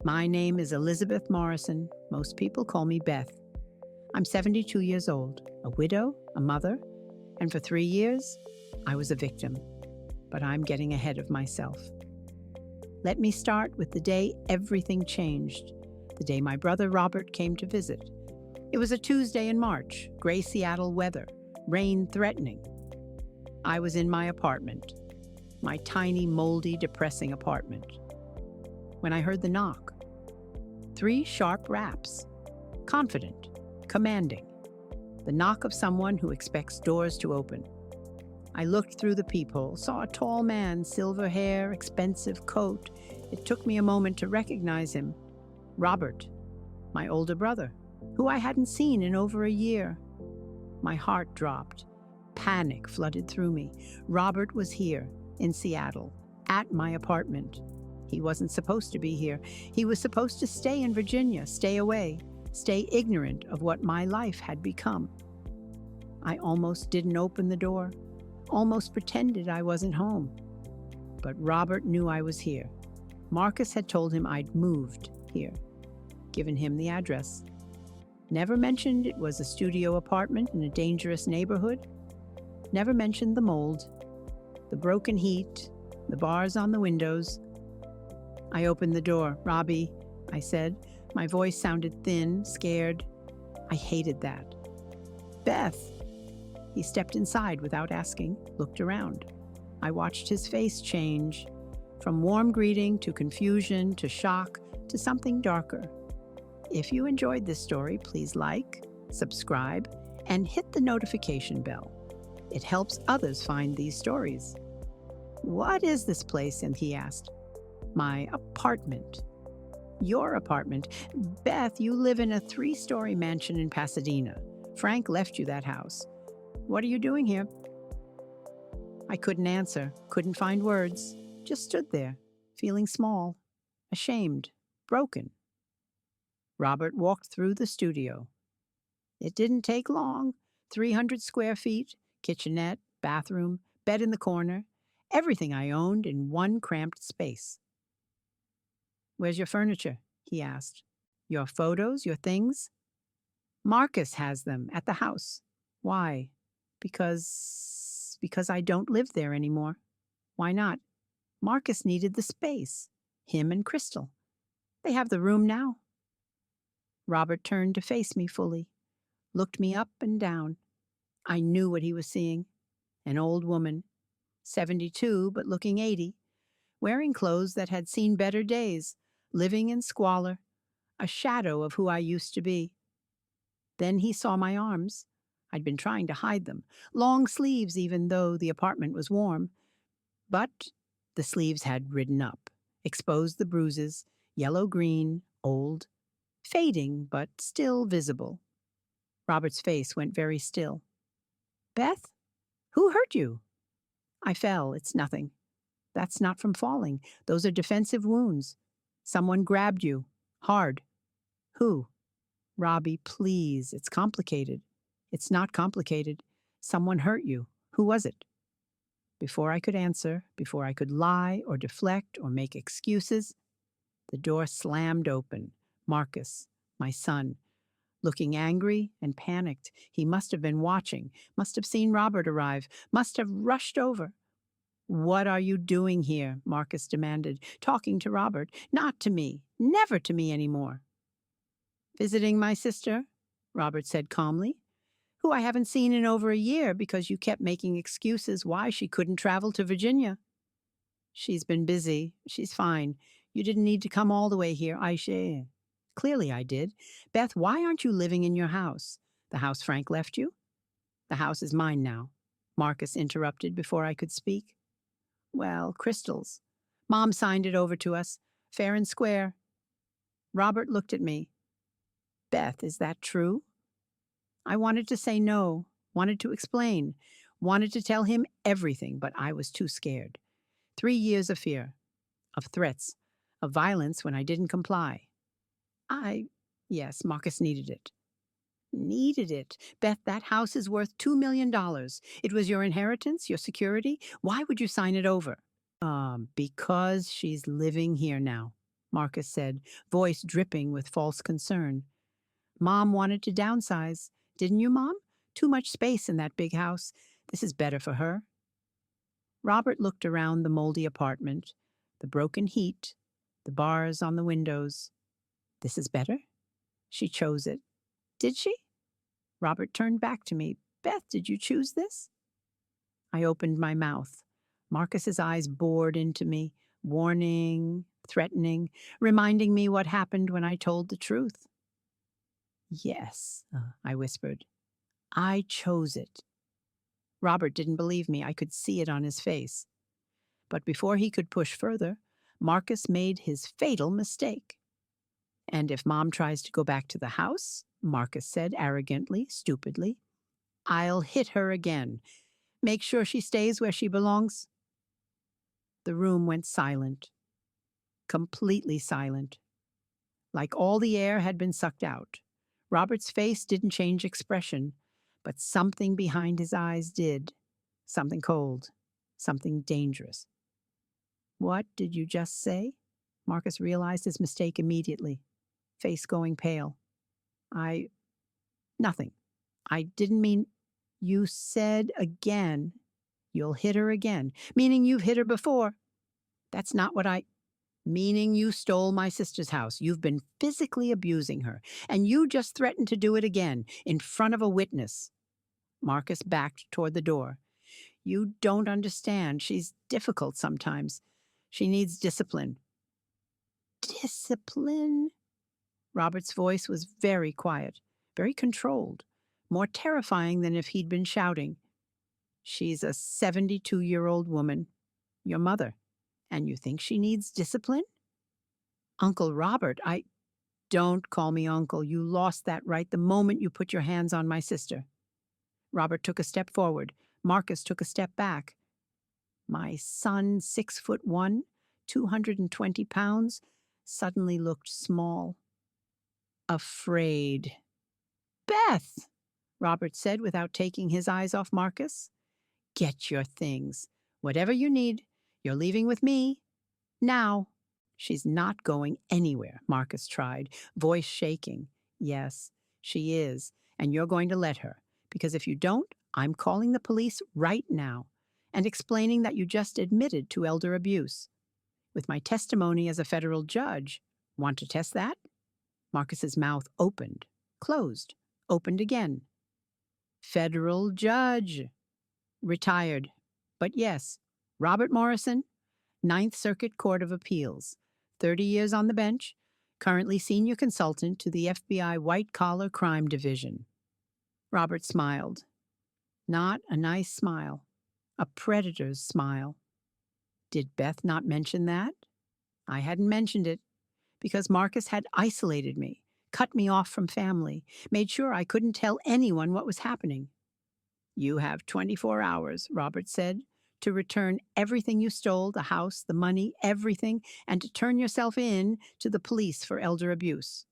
My name is Elizabeth Morrison. Most people call me Beth. I'm 72 years old, a widow, a mother, and for 3 years, I was a victim. But I'm getting ahead of myself. Let me start with the day everything changed, the day my brother Robert came to visit. It was a Tuesday in March, gray Seattle weather, rain threatening. I was in my apartment, my tiny, moldy, depressing apartment, when I heard the knock. 3 sharp raps, confident, commanding, the knock of someone who expects doors to open. I looked through the peephole, saw a tall man, silver hair, expensive coat. It took me a moment to recognize him. Robert, my older brother, who I hadn't seen in over a year. My heart dropped. Panic flooded through me. Robert was here, in Seattle, at my apartment. He wasn't supposed to be here. He was supposed to stay in Virginia, stay away, stay ignorant of what my life had become. I almost didn't open the door, almost pretended I wasn't home. But Robert knew I was here. Marcus had told him I'd moved here, given him the address. Never mentioned it was a studio apartment in a dangerous neighborhood. Never mentioned the mold, the broken heat, the bars on the windows. I opened the door. "Robbie," I said. My voice sounded thin, scared. I hated that. "Beth." He stepped inside without asking, looked around. I watched his face change, from warm greeting to confusion to shock to something darker. If you enjoyed this story, please like, subscribe, and hit the notification bell. It helps others find these stories. "What is this place?" and he asked. "My apartment." "Your apartment? Beth, you live in a 3-story mansion in Pasadena. Frank left you that house. What are you doing here?" I couldn't answer, couldn't find words, just stood there, feeling small, ashamed, broken. Robert walked through the studio. It didn't take long. 300 square feet, kitchenette, bathroom, bed in the corner, everything I owned in one cramped space. "Where's your furniture?" he asked. "Your photos, your things?" "Marcus has them at the house." "Why?" Because I don't live there anymore." "Why not?" "Marcus needed the space. Him and Crystal. They have the room now." Robert turned to face me fully, looked me up and down. I knew what he was seeing. An old woman, 72 but looking 80, wearing clothes that had seen better days, living in squalor, a shadow of who I used to be. Then he saw my arms. I'd been trying to hide them, long sleeves even though the apartment was warm. But the sleeves had ridden up, exposed the bruises, yellow-green, old, fading but still visible. Robert's face went very still. "Beth, who hurt you?" "I fell. It's nothing." "That's not from falling. Those are defensive wounds. Someone grabbed you. Hard." "Who?" "Robbie, please. It's complicated." "It's not complicated. Someone hurt you. Who was it?" Before I could answer, before I could lie or deflect or make excuses, the door slammed open. Marcus, my son, looking angry and panicked. He must have been watching, must have seen Robert arrive, must have rushed over. "What are you doing here?" Marcus demanded, talking to Robert, not to me, never to me anymore. "Visiting my sister," Robert said calmly, "who I haven't seen in over a year because you kept making excuses why she couldn't travel to Virginia." "She's been busy. She's fine. You didn't need to come all the way here, Aisha." "Clearly I did. Beth, why aren't you living in your house? The house Frank left you?" "The house is mine now," Marcus interrupted before I could speak. "Well, Crystal's. Mom signed it over to us, fair and square." Robert looked at me. "Beth, is that true?" I wanted to say no, wanted to explain, wanted to tell him everything, but I was too scared. 3 years of fear, of threats, of violence when I didn't comply. Yes, Marcus needed it. Needed it. "Beth, that house is worth $2 million. It was your inheritance, your security. Why would you sign it over?" Because she's living here now." Marcus said, voice dripping with false concern. Mom wanted to downsize. Didn't you, Mom? Too much space in that big house. This is better for her. Robert looked around the moldy apartment, the broken heat, the bars on the windows. This is better? She chose it. Did she? Robert turned back to me. Beth, did you choose this? I opened my mouth. Marcus's eyes bored into me, warning, threatening, reminding me what happened when I told the truth. Yes, I whispered. I chose it. Robert didn't believe me. I could see it on his face. But before he could push further, Marcus made his fatal mistake. And if Mom tries to go back to the house, Marcus said arrogantly, stupidly, I'll hit her again. Make sure she stays where she belongs. The room went silent, completely silent, like all the air had been sucked out. Robert's face didn't change expression, but something behind his eyes did. Something cold, something dangerous. What did you just say? Marcus realized his mistake immediately, face going pale. Nothing. I didn't mean, you said again. You'll hit her again, meaning you've hit her before. That's not what meaning you stole my sister's house. You've been physically abusing her, and you just threatened to do it again, in front of a witness. Marcus backed toward the door. You don't understand. She's difficult sometimes. She needs discipline. Discipline? Robert's voice was very quiet, very controlled, more terrifying than if he'd been shouting. She's a 72-year-old woman, your mother, and you think she needs discipline? Uncle Robert, Don't call me uncle. You lost that right the moment you put your hands on my sister. Robert took a step forward. Marcus took a step back. My son, 6'1", 220 pounds, suddenly looked small. Afraid. Beth, Robert said without taking his eyes off Marcus. Get your things. Whatever you need. You're leaving with me. Now. She's not going anywhere, Marcus tried, voice shaking. Yes, she is, and you're going to let her. Because if you don't, I'm calling the police right now and explaining that you just admitted to elder abuse. With my testimony as a federal judge. Want to test that? Marcus's mouth opened, closed, opened again. Federal judge. Retired. But yes, Robert Morrison, Ninth Circuit Court of Appeals, 30 years on the bench, currently senior consultant to the FBI White-Collar Crime Division. Robert smiled. Not a nice smile. A predator's smile. Did Beth not mention that? I hadn't mentioned it, because Marcus had isolated me, cut me off from family, made sure I couldn't tell anyone what was happening. You have 24 hours, Robert said, to return everything you stole, the house, the money, everything, and to turn yourself in to the police for elder abuse.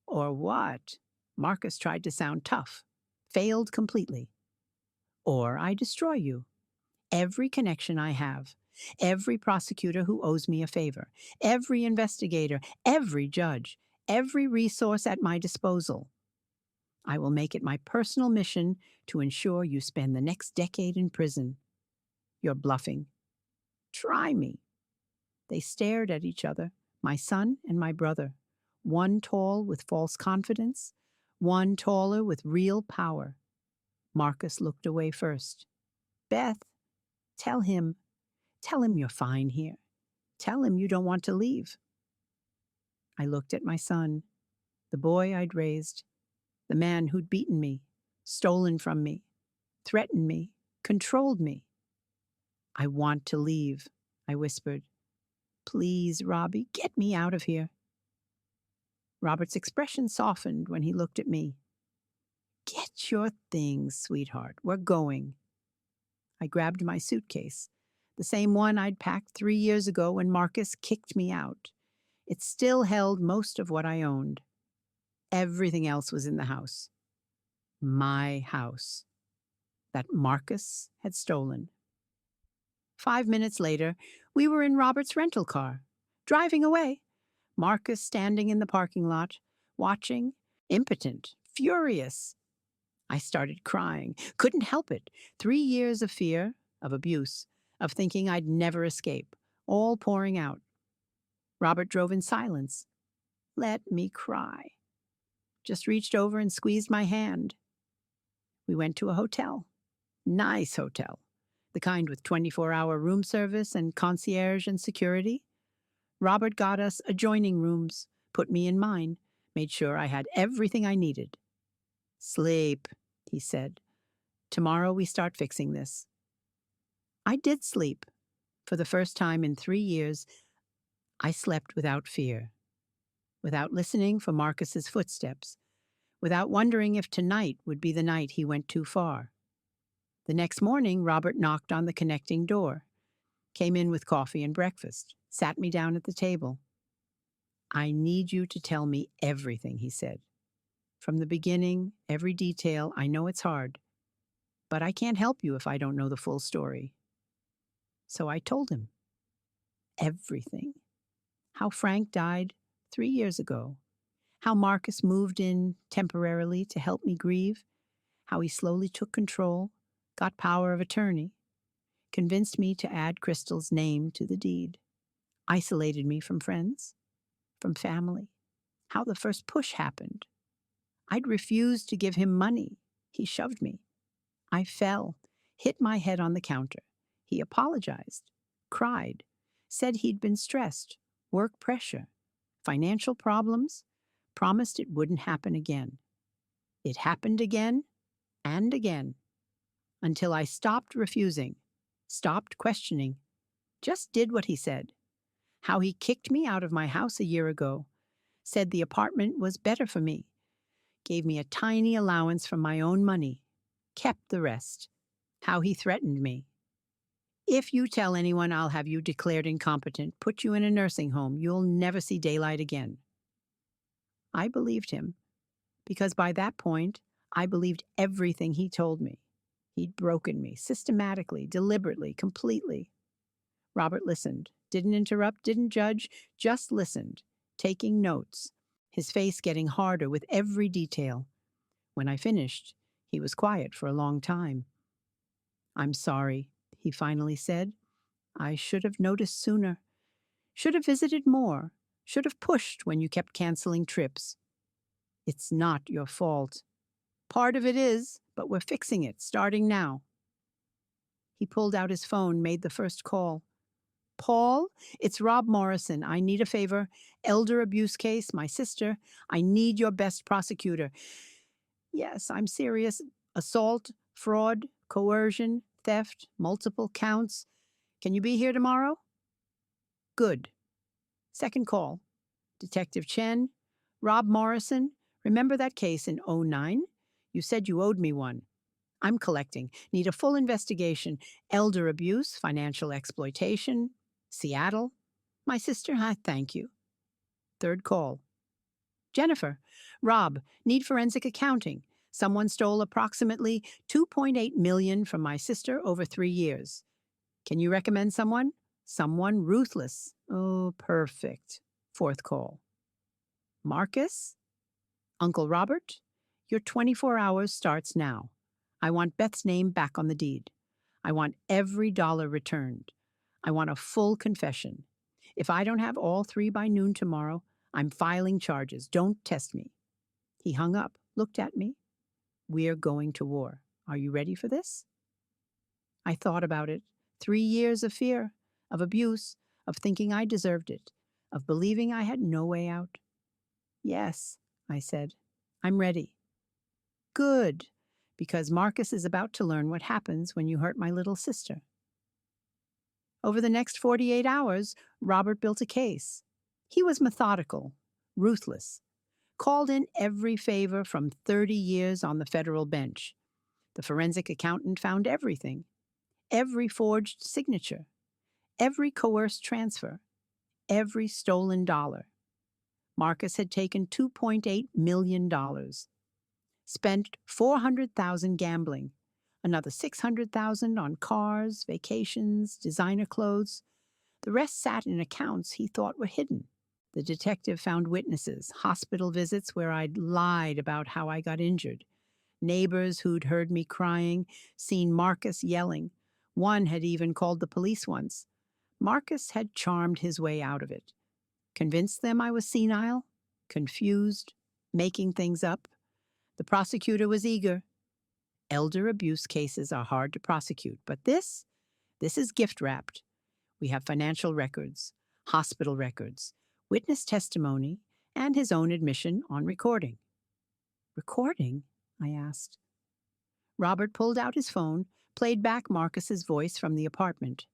Or what? Marcus tried to sound tough, failed completely. Or I destroy you. Every connection I have, every prosecutor who owes me a favor, every investigator, every judge, every resource at my disposal. I will make it my personal mission to ensure you spend the next decade in prison. You're bluffing. Try me. They stared at each other, my son and my brother, one tall with false confidence, one taller with real power. Marcus looked away first. Beth, tell him you're fine here. Tell him you don't want to leave. I looked at my son, the boy I'd raised, the man who'd beaten me, stolen from me, threatened me, controlled me. I want to leave, I whispered. Please, Robbie, get me out of here. Robert's expression softened when he looked at me. Get your things, sweetheart. We're going. I grabbed my suitcase, the same one I'd packed 3 years ago when Marcus kicked me out. It still held most of what I owned. Everything else was in the house. My house. That Marcus had stolen. 5 minutes later, we were in Robert's rental car, driving away. Marcus standing in the parking lot, watching, impotent, furious. I started crying. Couldn't help it. 3 years of fear, of abuse, of thinking I'd never escape, all pouring out. Robert drove in silence. Let me cry. Just reached over and squeezed my hand. We went to a hotel. Nice hotel. The kind with 24-hour room service and concierge and security. Robert got us adjoining rooms, put me in mine, made sure I had everything I needed. Sleep, he said. Tomorrow we start fixing this. I did sleep. For the first time in 3 years, I slept without fear, without listening for Marcus's footsteps, without wondering if tonight would be the night he went too far. The next morning, Robert knocked on the connecting door, came in with coffee and breakfast, sat me down at the table. I need you to tell me everything, he said. From the beginning, every detail. I know it's hard, but I can't help you if I don't know the full story. So I told him everything. How Frank died 3 years ago. How Marcus moved in temporarily to help me grieve. How he slowly took control, got power of attorney, convinced me to add Crystal's name to the deed, isolated me from friends, from family. How the first push happened. I'd refused to give him money. He shoved me. I fell, hit my head on the counter. He apologized, cried, said he'd been stressed, work pressure, financial problems, promised it wouldn't happen again. It happened again and again, until I stopped refusing, stopped questioning, just did what he said. How he kicked me out of my house a year ago, said the apartment was better for me, gave me a tiny allowance from my own money, kept the rest. How he threatened me. If you tell anyone, I'll have you declared incompetent, put you in a nursing home, you'll never see daylight again. I believed him, because by that point, I believed everything he told me. He'd broken me, systematically, deliberately, completely. Robert listened, didn't interrupt, didn't judge, just listened, taking notes, his face getting harder with every detail. When I finished, he was quiet for a long time. I'm sorry, he finally said. I should have noticed sooner. Should have visited more. Should have pushed when you kept canceling trips. It's not your fault. Part of it is, but we're fixing it, starting now. He pulled out his phone, made the first call. Paul, it's Rob Morrison. I need a favor. Elder abuse case, my sister. I need your best prosecutor. Yes, I'm serious. Assault, fraud, coercion, theft, multiple counts. Can you be here tomorrow? Good. Second call. Detective Chen. Rob Morrison. Remember that case in '09? You said you owed me one. I'm collecting. Need a full investigation. Elder abuse, financial exploitation. Seattle. My sister, thank you. Third call. Jennifer. Rob. Need forensic accounting. Someone stole approximately $2.8 million from my sister over 3 years. Can you recommend someone? Someone ruthless. Oh, perfect. Fourth call. Marcus? Uncle Robert? Your 24 hours starts now. I want Beth's name back on the deed. I want every dollar returned. I want a full confession. If I don't have all 3 by noon tomorrow, I'm filing charges. Don't test me. He hung up, looked at me. We're going to war. Are you ready for this? I thought about it. 3 years of fear, of abuse, of thinking I deserved it, of believing I had no way out. Yes, I said. I'm ready. Good, because Marcus is about to learn what happens when you hurt my little sister. Over the next 48 hours, Robert built a case. He was methodical, ruthless, called in every favor from 30 years on the federal bench. The forensic accountant found everything. Every forged signature, every coerced transfer, every stolen dollar. Marcus had taken $2.8 million, spent $400,000 gambling, another $600,000 on cars, vacations, designer clothes. The rest sat in accounts he thought were hidden. The detective found witnesses, hospital visits where I'd lied about how I got injured, neighbors who'd heard me crying, seen Marcus yelling. One had even called the police once. Marcus had charmed his way out of it. Convinced them I was senile, confused, making things up. The prosecutor was eager. Elder abuse cases are hard to prosecute, but this is gift wrapped. We have financial records, hospital records, witness testimony, and his own admission on recording. Recording? I asked. Robert pulled out his phone, played back Marcus's voice from the apartment.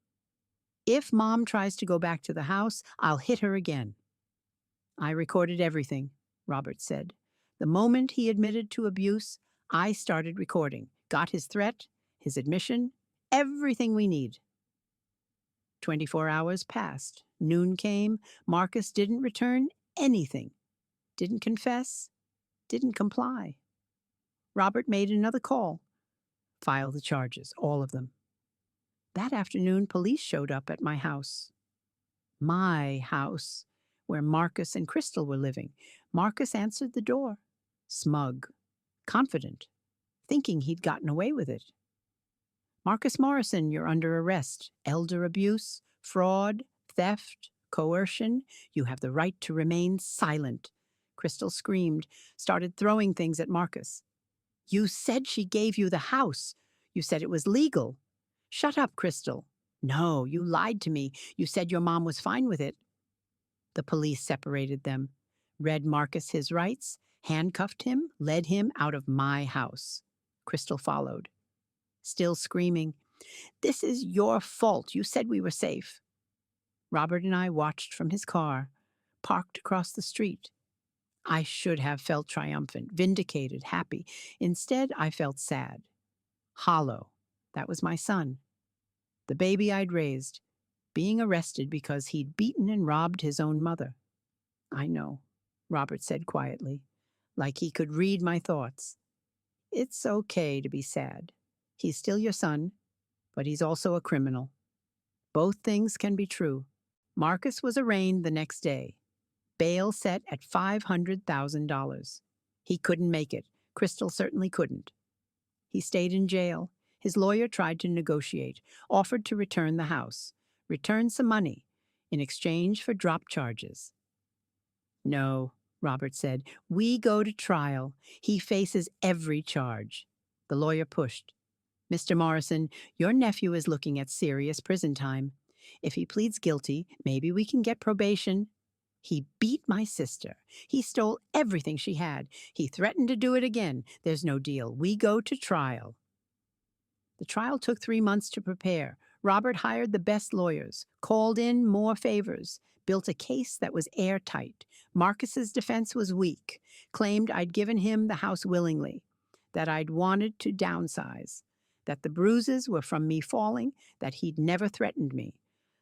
If Mom tries to go back to the house, I'll hit her again. I recorded everything, Robert said. The moment he admitted to abuse, I started recording, got his threat, his admission, everything we need. 24 hours passed. Noon came. Marcus didn't return anything. Didn't confess. Didn't comply. Robert made another call. File the charges, all of them. That afternoon, police showed up at my house. My house, where Marcus and Crystal were living. Marcus answered the door. Smug. Confident. Thinking he'd gotten away with it. Marcus Morrison, you're under arrest. Elder abuse, fraud, theft, coercion. You have the right to remain silent. Crystal screamed, started throwing things at Marcus. You said she gave you the house. You said it was legal. Shut up, Crystal. No, you lied to me. You said your mom was fine with it. The police separated them, read Marcus his rights, handcuffed him, led him out of my house. Crystal followed. Still screaming, this is your fault. You said we were safe. Robert and I watched from his car, parked across the street. I should have felt triumphant, vindicated, happy. Instead, I felt sad. Hollow. That was my son. The baby I'd raised, being arrested because he'd beaten and robbed his own mother. I know, Robert said quietly, like he could read my thoughts. It's okay to be sad. He's still your son, but he's also a criminal. Both things can be true. Marcus was arraigned the next day. Bail set at $500,000. He couldn't make it. Crystal certainly couldn't. He stayed in jail. His lawyer tried to negotiate, offered to return the house, return some money in exchange for drop charges. No, Robert said. We go to trial. He faces every charge. The lawyer pushed. Mr. Morrison, your nephew is looking at serious prison time. If he pleads guilty, maybe we can get probation. He beat my sister. He stole everything she had. He threatened to do it again. There's no deal. We go to trial. The trial took 3 months to prepare. Robert hired the best lawyers, called in more favors, built a case that was airtight. Marcus's defense was weak, claimed I'd given him the house willingly, that I'd wanted to downsize, that the bruises were from me falling, that he'd never threatened me.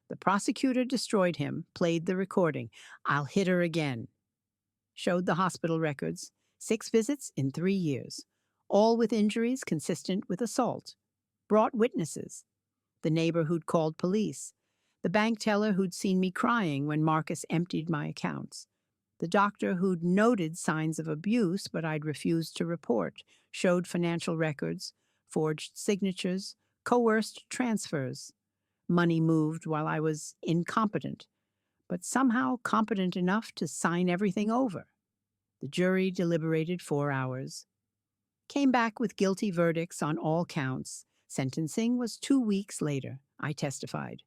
The prosecutor destroyed him, played the recording. I'll hit her again. Showed the hospital records. 6 visits in 3 years, all with injuries consistent with assault. Brought witnesses. The neighbor who'd called police. The bank teller who'd seen me crying when Marcus emptied my accounts. The doctor who'd noted signs of abuse but I'd refused to report. Showed financial records, forged signatures, coerced transfers. Money moved while I was incompetent, but somehow competent enough to sign everything over. The jury deliberated 4 hours. Came back with guilty verdicts on all counts. Sentencing was 2 weeks later. I testified.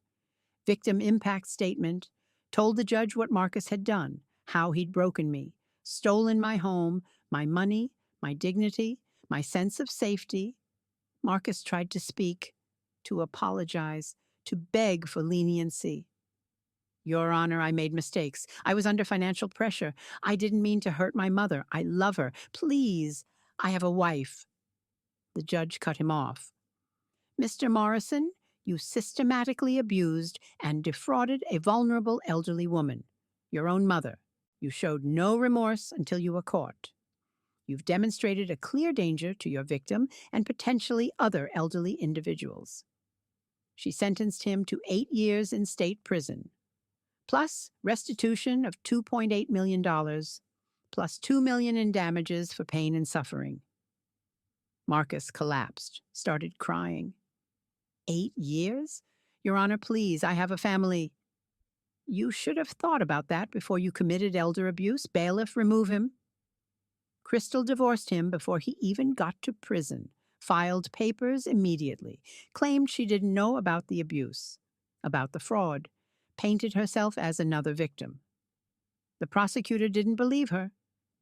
Victim impact statement. Told the judge what Marcus had done, how he'd broken me, stolen my home, my money, my dignity, my sense of safety. Marcus tried to speak, to apologize, to beg for leniency. Your Honor, I made mistakes. I was under financial pressure. I didn't mean to hurt my mother. I love her. Please, I have a wife. The judge cut him off. Mr. Morrison, you systematically abused and defrauded a vulnerable elderly woman, your own mother. You showed no remorse until you were caught. You've demonstrated a clear danger to your victim and potentially other elderly individuals. She sentenced him to 8 years in state prison. plus restitution of $2.8 million, plus $2 million in damages for pain and suffering. Marcus collapsed, started crying. 8 years? Your Honor, please, I have a family. You should have thought about that before you committed elder abuse. Bailiff, remove him. Crystal divorced him before he even got to prison, filed papers immediately, claimed she didn't know about the abuse, about the fraud, painted herself as another victim. The prosecutor didn't believe her,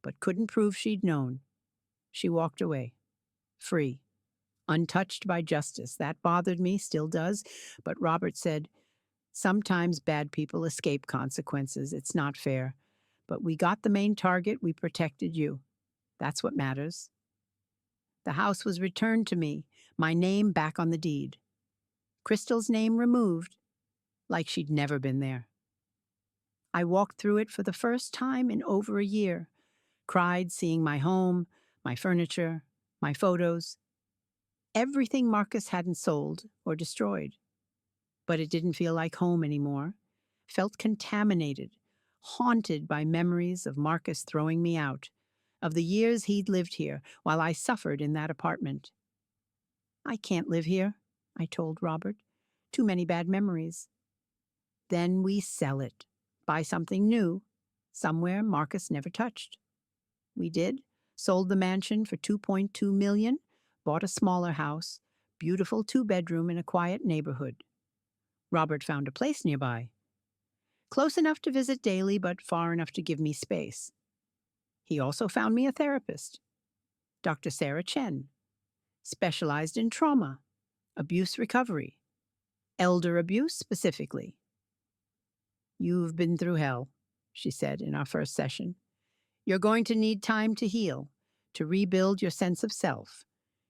but couldn't prove she'd known. She walked away, free, untouched by justice. That bothered me, still does, but Robert said, "Sometimes bad people escape consequences. It's not fair. But we got the main target. We protected you. That's what matters." The house was returned to me, my name back on the deed. Crystal's name removed, like she'd never been there. I walked through it for the first time in over a year, cried seeing my home, my furniture, my photos, everything Marcus hadn't sold or destroyed. But it didn't feel like home anymore. Felt contaminated, haunted by memories of Marcus throwing me out, of the years he'd lived here while I suffered in that apartment. "I can't live here," I told Robert. "Too many bad memories." "Then we sell it, buy something new, somewhere Marcus never touched." We did, sold the mansion for $2.2 million, bought a smaller house, beautiful 2-bedroom in a quiet neighborhood. Robert found a place nearby, close enough to visit daily but far enough to give me space. He also found me a therapist, Dr. Sarah Chen, specialized in trauma, abuse recovery, elder abuse specifically. "You've been through hell," she said in our first session. "You're going to need time to heal, to rebuild your sense of self,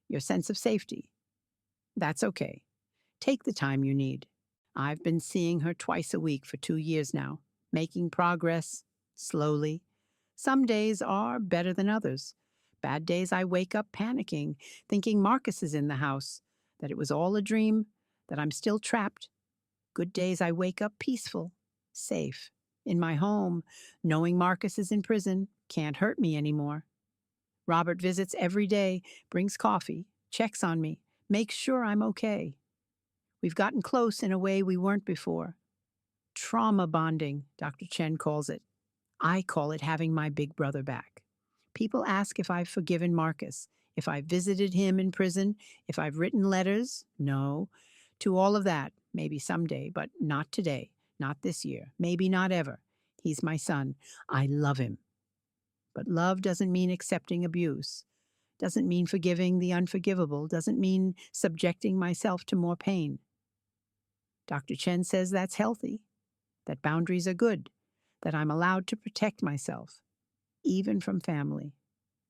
your sense of safety. That's okay. Take the time you need." I've been seeing her twice a week for 2 years now, making progress, slowly. Some days are better than others. Bad days I wake up panicking, thinking Marcus is in the house, that it was all a dream, that I'm still trapped. Good days I wake up peaceful, safe, in my home, knowing Marcus is in prison, can't hurt me anymore. Robert visits every day, brings coffee, checks on me, makes sure I'm okay. We've gotten close in a way we weren't before. Trauma bonding, Dr. Chen calls it. I call it having my big brother back. People ask if I've forgiven Marcus, if I've visited him in prison, if I've written letters. No. To all of that, maybe someday, but not today, not this year, maybe not ever. He's my son. I love him. But love doesn't mean accepting abuse, doesn't mean forgiving the unforgivable, doesn't mean subjecting myself to more pain. Dr. Chen says that's healthy, that boundaries are good, that I'm allowed to protect myself, even from family,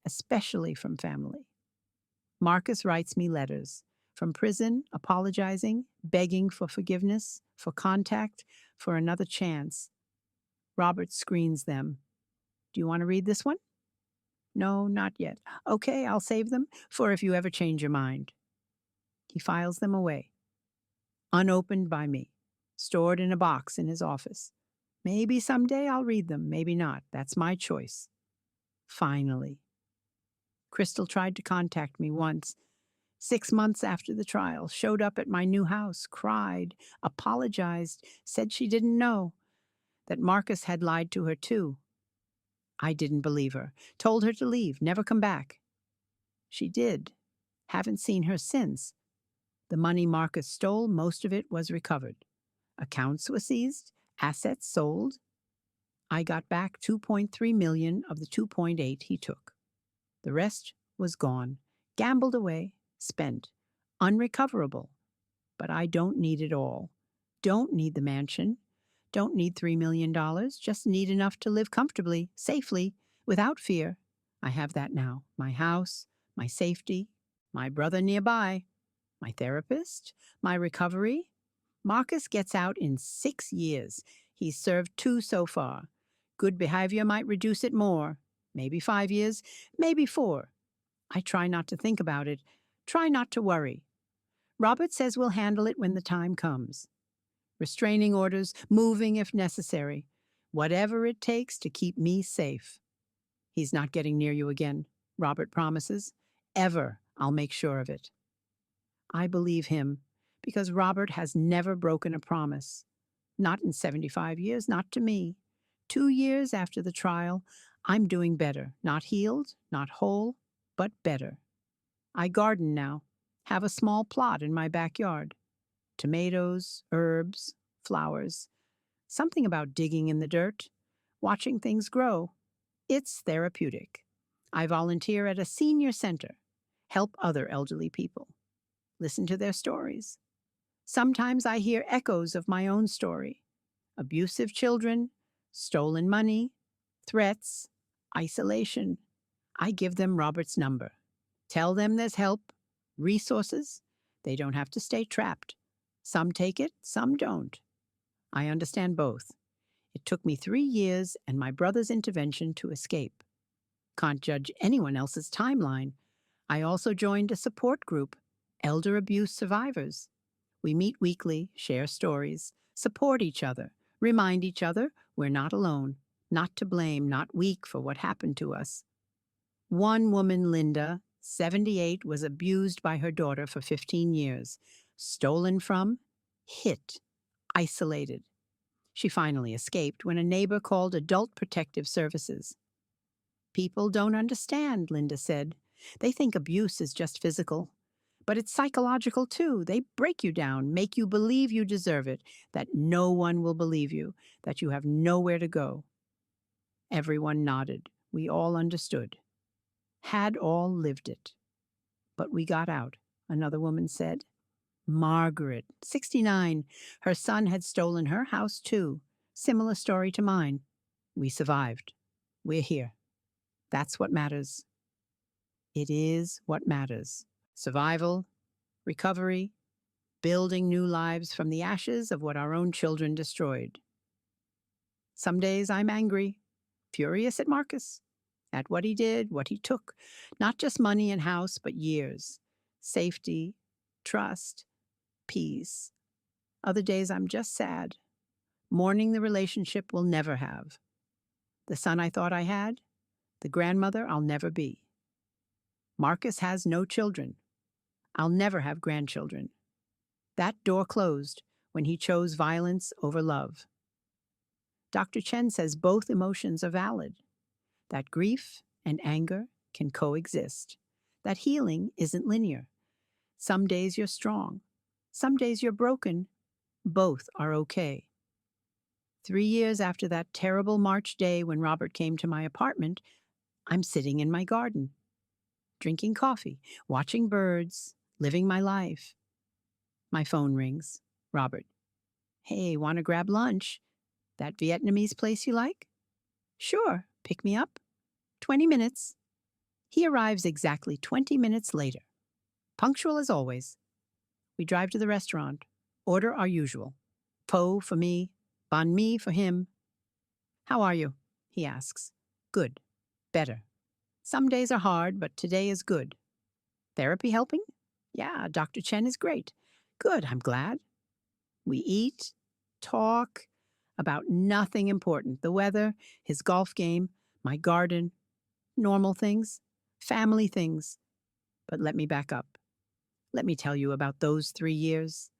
especially from family. Marcus writes me letters, from prison, apologizing, begging for forgiveness, for contact, for another chance. Robert screens them. "Do you want to read this one?" "No, not yet." "Okay, I'll save them for if you ever change your mind." He files them away, unopened by me, stored in a box in his office. Maybe someday I'll read them, maybe not. That's my choice. Finally. Crystal tried to contact me once, 6 months after the trial, showed up at my new house, cried, apologized, said she didn't know, that Marcus had lied to her too. I didn't believe her, told her to leave, never come back. She did. Haven't seen her since. The money Marcus stole, most of it was recovered. Accounts were seized, assets sold. I got back $2.3 million of the $2.8 he took. The rest was gone, gambled away, spent, unrecoverable. But I don't need it all. Don't need the mansion. Don't need $3 million. Just need enough to live comfortably, safely, without fear. I have that now. My house, my safety, my brother nearby, my therapist, my recovery. Marcus gets out in 6 years. He's served 2 so far. Good behavior might reduce it more. Maybe 5 years, maybe 4. I try not to think about it. Try not to worry. Robert says we'll handle it when the time comes. restraining orders, moving if necessary, whatever it takes to keep me safe. He's not getting near you again, Robert promises. Ever, I'll make sure of it. I believe him because Robert has never broken a promise. Not in 75 years, not to me. 2 years after the trial, I'm doing better. Not healed, not whole, but better. I garden now, have a small plot in my backyard. Tomatoes, herbs, flowers. Something about digging in the dirt, watching things grow. It's therapeutic. I volunteer at a senior center, help other elderly people, listen to their stories. Sometimes I hear echoes of my own story. Abusive children, stolen money, threats, isolation. I give them Robert's number. Tell them there's help, resources. They don't have to stay trapped. Some take it, some don't. I understand both. It took me 3 years and my brother's intervention to escape. Can't judge anyone else's timeline. I also joined a support group, Elder Abuse Survivors. We meet weekly, share stories, support each other, remind each other we're not alone, not to blame, not weak for what happened to us. One woman, Linda, 78, was abused by her daughter for 15 years, stolen from, hit, isolated. She finally escaped when a neighbor called Adult Protective Services. People don't understand, Linda said. They think abuse is just physical. But it's psychological too. They break you down, make you believe you deserve it, that no one will believe you, that you have nowhere to go. Everyone nodded. We all understood. Had all lived it. But we got out, another woman said. Margaret, 69. Her son had stolen her house too. Similar story to mine. We survived. We're here. That's what matters. It is what matters. Survival, recovery, building new lives from the ashes of what our own children destroyed. Some days I'm angry, furious at Marcus, at what he did, what he took, not just money and house, but years, safety, trust, peace. Other days I'm just sad, mourning the relationship we'll never have. The son I thought I had, the grandmother I'll never be. Marcus has no children. I'll never have grandchildren. That door closed when he chose violence over love. Dr. Chen says both emotions are valid, that grief and anger can coexist, that healing isn't linear. Some days you're strong, some days you're broken. Both are okay. 3 years after that terrible March day when Robert came to my apartment, I'm sitting in my garden, drinking coffee, watching birds, living my life. My phone rings. Robert. Hey, want to grab lunch? That Vietnamese place you like? Sure, pick me up. 20 minutes. He arrives exactly 20 minutes later. Punctual as always. We drive to the restaurant. Order our usual. Pho for me, banh mi for him. How are you? He asks. Good. Better. Some days are hard, but today is good. Therapy helping? Yeah, Dr. Chen is great. Good, I'm glad. We eat, talk about nothing important. The weather, his golf game, my garden, normal things, family things. But let me back up. Let me tell you about those 3 years,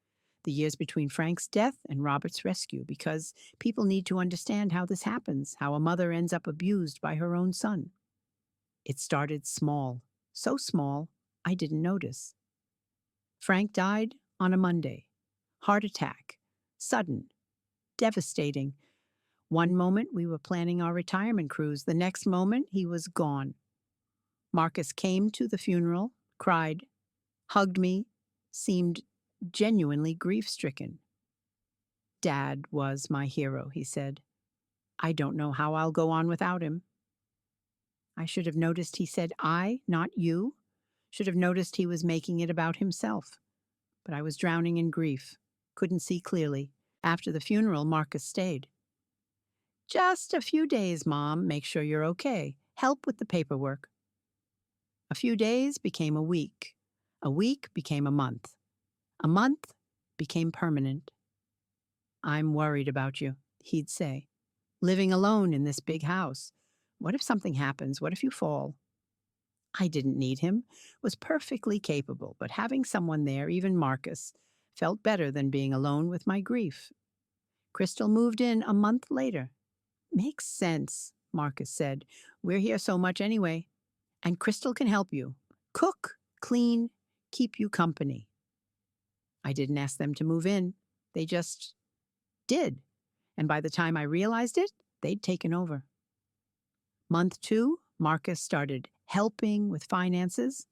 the years between Frank's death and Robert's rescue, because people need to understand how this happens, how a mother ends up abused by her own son. It started small, so small I didn't notice. Frank died on a Monday. Heart attack. Sudden. Devastating. One moment we were planning our retirement cruise. The next moment he was gone. Marcus came to the funeral, cried, hugged me, seemed genuinely grief-stricken. Dad was my hero, he said. I don't know how I'll go on without him. I should have noticed he said I, not you. Should have noticed he was making it about himself. But I was drowning in grief. Couldn't see clearly. After the funeral, Marcus stayed. Just a few days, Mom. Make sure you're okay. Help with the paperwork. A few days became a week. A week became a month. A month became permanent. I'm worried about you, he'd say. Living alone in this big house. What if something happens? What if you fall? I didn't need him, was perfectly capable, but having someone there, even Marcus, felt better than being alone with my grief. Crystal moved in a month later. Makes sense, Marcus said. We're here so much anyway. And Crystal can help you. Cook, clean, keep you company. I didn't ask them to move in. They just did. And by the time I realized it, they'd taken over. Month 2, Marcus started helping with finances.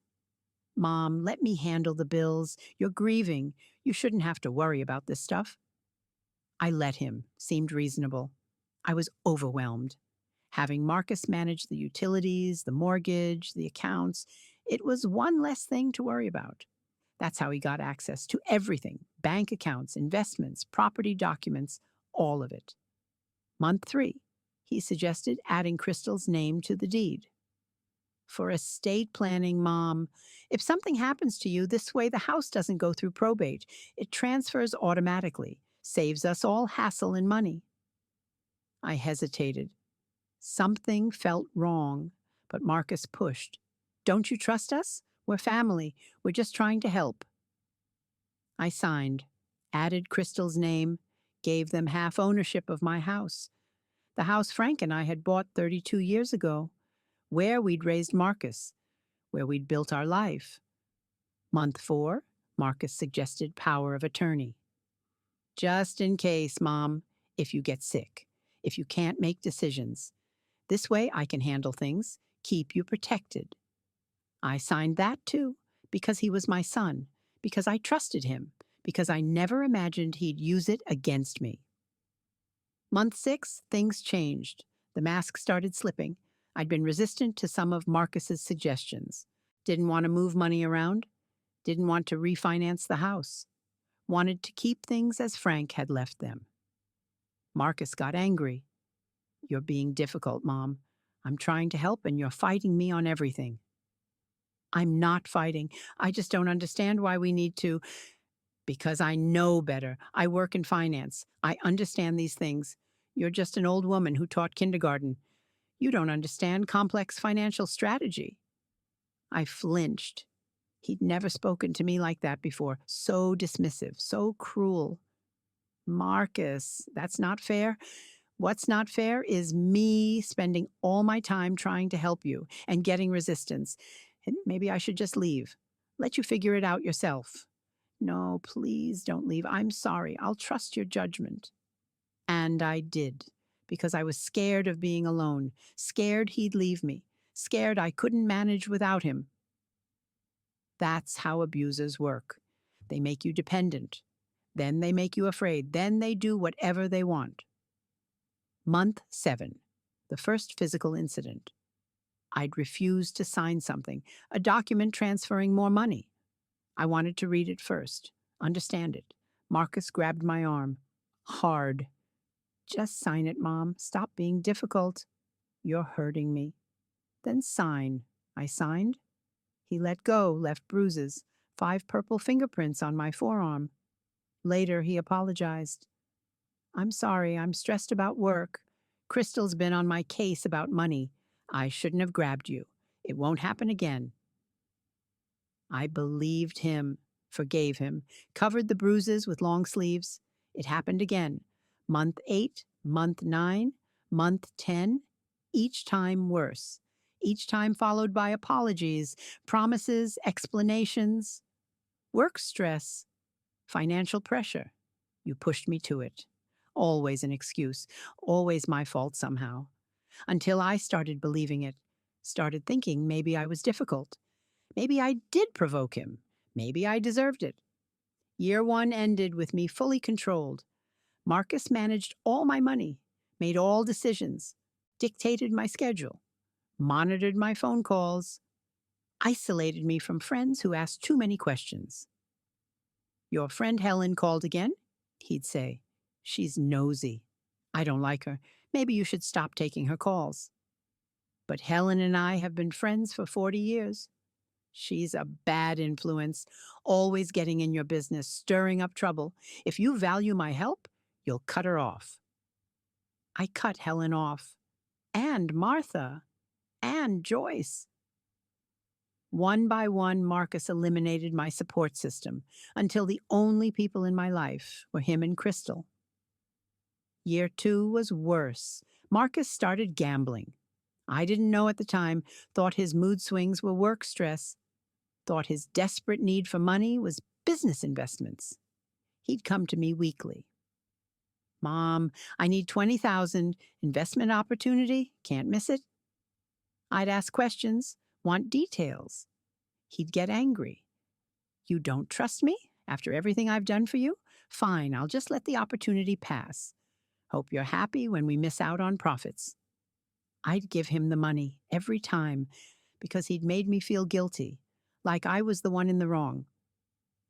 Mom, let me handle the bills. You're grieving. You shouldn't have to worry about this stuff. I let him. Seemed reasonable. I was overwhelmed. Having Marcus manage the utilities, the mortgage, the accounts, it was one less thing to worry about. That's how he got access to everything: bank accounts, investments, property documents, all of it. Month 3, he suggested adding Crystal's name to the deed. For estate planning, Mom, if something happens to you, this way the house doesn't go through probate. It transfers automatically, saves us all hassle and money. I hesitated. Something felt wrong, but Marcus pushed. Don't you trust us? We're family. We're just trying to help. I signed, added Crystal's name, gave them half ownership of my house. The house Frank and I had bought 32 years ago, where we'd raised Marcus, where we'd built our life. Month 4, Marcus suggested power of attorney. Just in case, Mom, if you get sick, if you can't make decisions. This way I can handle things, keep you protected. I signed that too, because he was my son, because I trusted him, because I never imagined he'd use it against me. Month 6, things changed. The mask started slipping. I'd been resistant to some of Marcus's suggestions. Didn't want to move money around. Didn't want to refinance the house. Wanted to keep things as Frank had left them. Marcus got angry. You're being difficult, Mom. I'm trying to help and you're fighting me on everything. I'm not fighting. I just don't understand why we need to. Because I know better. I work in finance. I understand these things. You're just an old woman who taught kindergarten. You don't understand complex financial strategy. I flinched. He'd never spoken to me like that before. So dismissive, so cruel. Marcus, that's not fair. What's not fair is me spending all my time trying to help you and getting resistance. And maybe I should just leave. Let you figure it out yourself. No, please don't leave. I'm sorry. I'll trust your judgment. And I did, because I was scared of being alone, scared he'd leave me, scared I couldn't manage without him. That's how abusers work. They make you dependent. Then they make you afraid. Then they do whatever they want. Month 7, the first physical incident. I'd refused to sign something, a document transferring more money. I wanted to read it first, understand it. Marcus grabbed my arm. Hard. Just sign it, Mom. Stop being difficult. You're hurting me. Then sign. I signed. He let go, left bruises, 5 purple fingerprints on my forearm. Later, he apologized. I'm sorry, I'm stressed about work. Crystal's been on my case about money. I shouldn't have grabbed you. It won't happen again. I believed him, forgave him, covered the bruises with long sleeves. It happened again. Month 8, month 9, month 10, each time worse. Each time followed by apologies, promises, explanations. Work stress, financial pressure. You pushed me to it. Always an excuse, always my fault somehow. Until I started believing it, started thinking maybe I was difficult. Maybe I did provoke him. Maybe I deserved it. Year 1 ended with me fully controlled. Marcus managed all my money, made all decisions, dictated my schedule, monitored my phone calls, isolated me from friends who asked too many questions. Your friend Helen called again? He'd say. She's nosy. I don't like her. Maybe you should stop taking her calls. But Helen and I have been friends for 40 years. She's a bad influence, always getting in your business, stirring up trouble. If you value my help, You'll cut her off. I cut Helen off, and Martha, and Joyce. One by one, Marcus eliminated my support system until the only people in my life were him and Crystal. Year 2 was worse. Marcus started gambling. I didn't know at the time, thought his mood swings were work stress, thought his desperate need for money was business investments. He'd come to me weekly. Mom, I need 20,000, investment opportunity, can't miss it. I'd ask questions, want details. He'd get angry. You don't trust me after everything I've done for you? Fine, I'll just let the opportunity pass. Hope you're happy when we miss out on profits. I'd give him the money every time because he'd made me feel guilty, like I was the one in the wrong.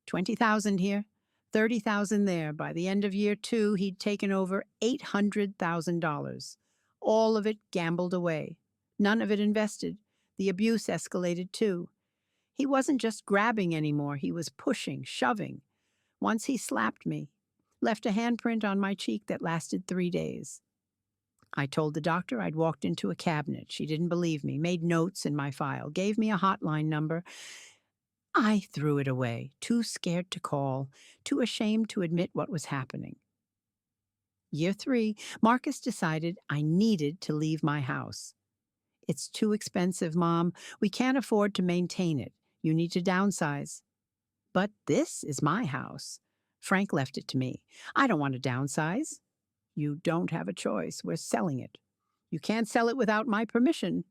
20,000 here, 30,000 there. By the end of year 2, he'd taken over $800,000. All of it gambled away. None of it invested. The abuse escalated too. He wasn't just grabbing anymore, he was pushing, shoving. Once he slapped me, left a handprint on my cheek that lasted 3 days. I told the doctor I'd walked into a cabinet. She didn't believe me, made notes in my file, gave me a hotline number. I threw it away, too scared to call, too ashamed to admit what was happening. Year 3, Marcus decided I needed to leave my house. It's too expensive, Mom. We can't afford to maintain it. You need to downsize. But this is my house. Frank left it to me. I don't want to downsize. You don't have a choice. We're selling it. You can't sell it without my permission.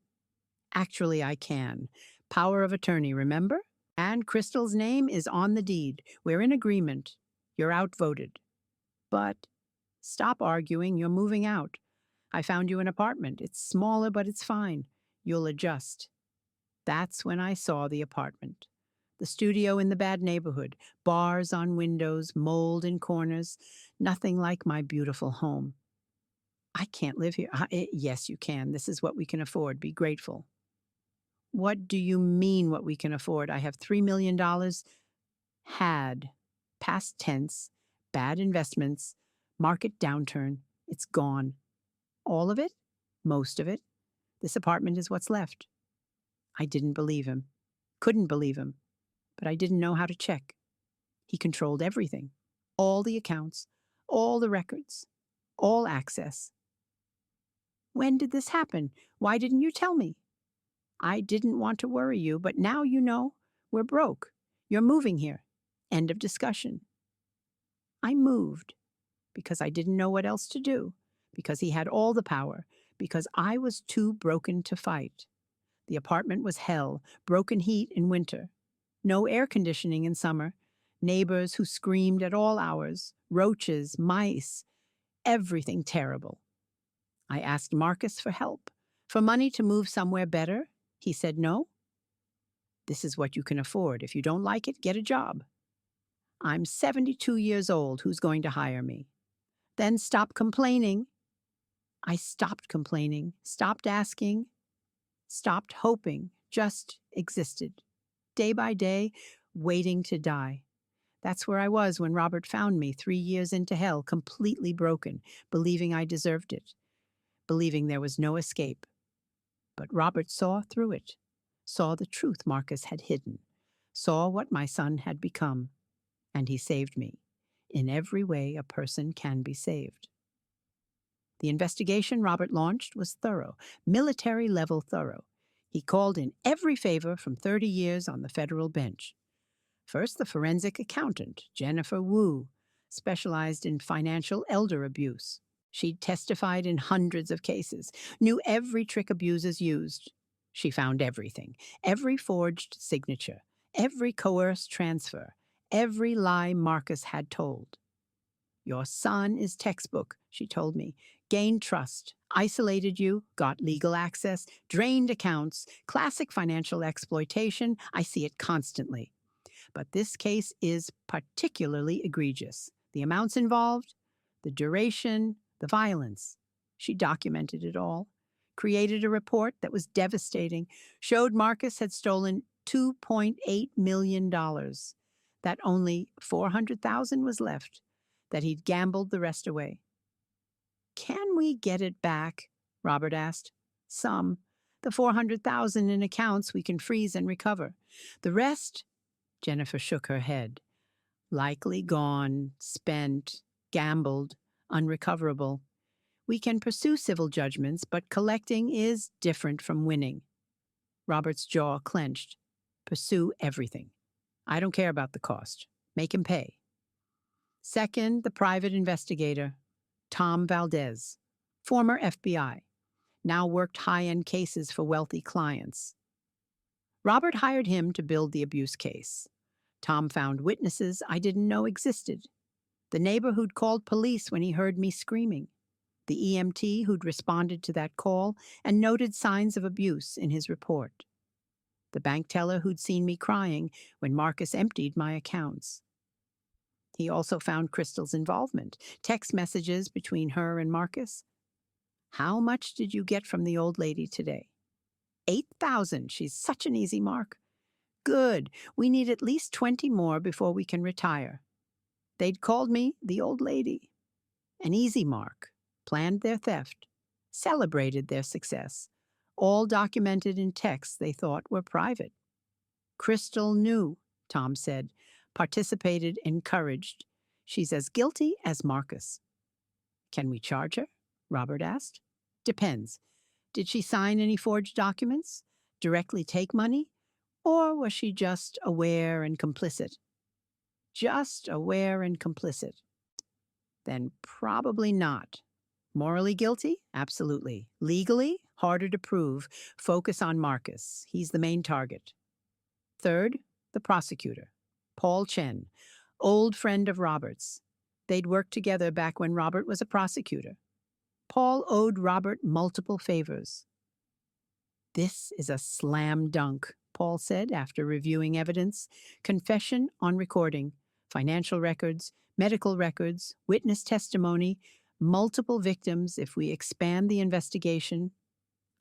Actually, I can. Power of attorney, remember? And Crystal's name is on the deed. We're in agreement. You're outvoted. But stop arguing. You're moving out. I found you an apartment. It's smaller, but it's fine. You'll adjust. That's when I saw the apartment. The studio in the bad neighborhood, bars on windows, mold in corners, nothing like my beautiful home. I can't live here. Yes, you can. This is what we can afford. Be grateful. What do you mean what we can afford? I have $3 million. Had. Past tense. Bad investments. Market downturn. It's gone. All of it? Most of it. This apartment is what's left. I didn't believe him. Couldn't believe him. But I didn't know how to check. He controlled everything. All the accounts. All the records. All access. When did this happen? Why didn't you tell me? I didn't want to worry you, but now you know. We're broke. You're moving here. End of discussion. I moved because I didn't know what else to do, because he had all the power, because I was too broken to fight. The apartment was hell, broken heat in winter, no air conditioning in summer, neighbors who screamed at all hours, roaches, mice, everything terrible. I asked Marcus for help, for money to move somewhere better. He said no. This is what you can afford. If you don't like it, get a job. I'm 72 years old. Who's going to hire me? Then stop complaining. I stopped complaining, stopped asking, stopped hoping, just existed. Day by day, waiting to die. That's where I was when Robert found me 3 years into hell, completely broken, believing I deserved it, believing there was no escape. But Robert saw through it, saw the truth Marcus had hidden, saw what my son had become, and he saved me. In every way a person can be saved. The investigation Robert launched was thorough, military-level thorough. He called in every favor from 30 years on the federal bench. First, the forensic accountant, Jennifer Wu, specialized in financial elder abuse. She'd testified in hundreds of cases, knew every trick abusers used. She found everything, every forged signature, every coerced transfer, every lie Marcus had told. Your son is textbook, she told me. Gained trust, isolated you, got legal access, drained accounts, classic financial exploitation. I see it constantly. But this case is particularly egregious. The amounts involved, the duration, the violence. She documented it all, created a report that was devastating, showed Marcus had stolen $2.8 million, that only $400,000 was left. that he'd gambled the rest away. "Can we get it back?" Robert asked. "Some. The 400,000 in accounts we can freeze and recover. The rest," Jennifer shook her head. "Likely gone, spent, gambled, unrecoverable. We can pursue civil judgments, but collecting is different from winning." Robert's jaw clenched. "Pursue everything. I don't care about the cost. Make him pay." Second, the private investigator, Tom Valdez, former FBI, now worked high-end cases for wealthy clients. Robert hired him to build the abuse case. Tom found witnesses I didn't know existed. The neighbor who'd called police when he heard me screaming. The EMT who'd responded to that call and noted signs of abuse in his report. The bank teller who'd seen me crying when Marcus emptied my accounts. He also found Crystal's involvement, text messages between her and Marcus. "How much did you get from the old lady today?" 8,000. She's such an easy mark." "Good. We need at least 20 more before we can retire." They'd called me the old lady. An easy mark. Planned their theft. Celebrated their success. All documented in texts they thought were private. "Crystal knew," Tom said. "Participated, encouraged. She's as guilty as Marcus." "Can we charge her?" Robert asked. "Depends. Did she sign any forged documents? Directly take money? Or was she just aware and complicit?" "Just aware and complicit." "Then probably not. Morally guilty? Absolutely. Legally? Harder to prove. Focus on Marcus. He's the main target." Third, the prosecutor, Paul Chen, old friend of Robert's. They'd worked together back when Robert was a prosecutor. Paul owed Robert multiple favors. "This is a slam dunk," Paul said after reviewing evidence. "Confession on recording, financial records, medical records, witness testimony, multiple victims if we expand the investigation.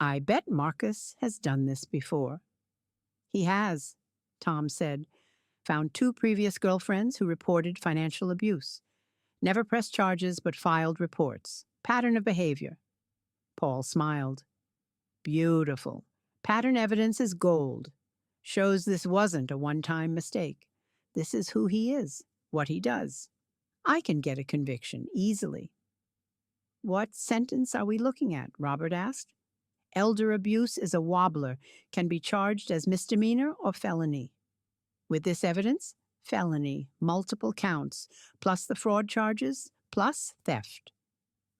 I bet Marcus has done this before." "He has," Tom said. "Found 2 previous girlfriends who reported financial abuse. Never pressed charges but filed reports. Pattern of behavior." Paul smiled. "Beautiful. Pattern evidence is gold. Shows this wasn't a one-time mistake. This is who he is, what he does. I can get a conviction easily." "What sentence are we looking at?" Robert asked. "Elder abuse is a wobbler, can be charged as misdemeanor or felony." "With this evidence? Felony, multiple counts, plus the fraud charges, plus theft.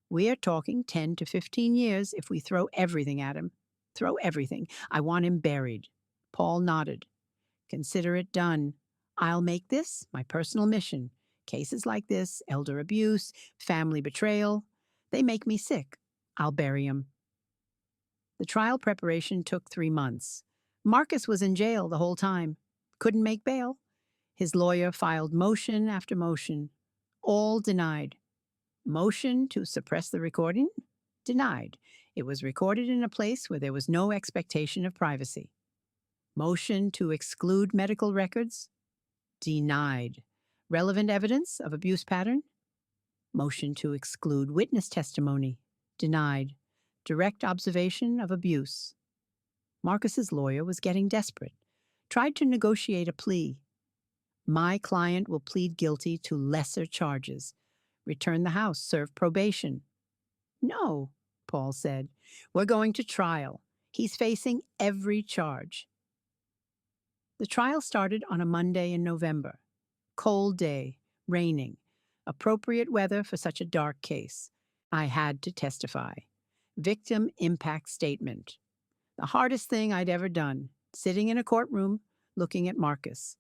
We're talking 10 to 15 years if we throw everything at him. Throw everything. I want him buried." Paul nodded. "Consider it done. I'll make this my personal mission. Cases like this, elder abuse, family betrayal, they make me sick. I'll bury him." The trial preparation took 3 months. Marcus was in jail the whole time. Couldn't make bail. His lawyer filed motion after motion. All denied. Motion to suppress the recording? Denied. It was recorded in a place where there was no expectation of privacy. Motion to exclude medical records? Denied. Relevant evidence of abuse pattern? Motion to exclude witness testimony? Denied. Direct observation of abuse. Marcus's lawyer was getting desperate. Tried to negotiate a plea. "My client will plead guilty to lesser charges. Return the house, serve probation." "No," Paul said. "We're going to trial. He's facing every charge." The trial started on a Monday in November. Cold day, raining. Appropriate weather for such a dark case. I had to testify. Victim impact statement. The hardest thing I'd ever done, sitting in a courtroom, looking at Marcus,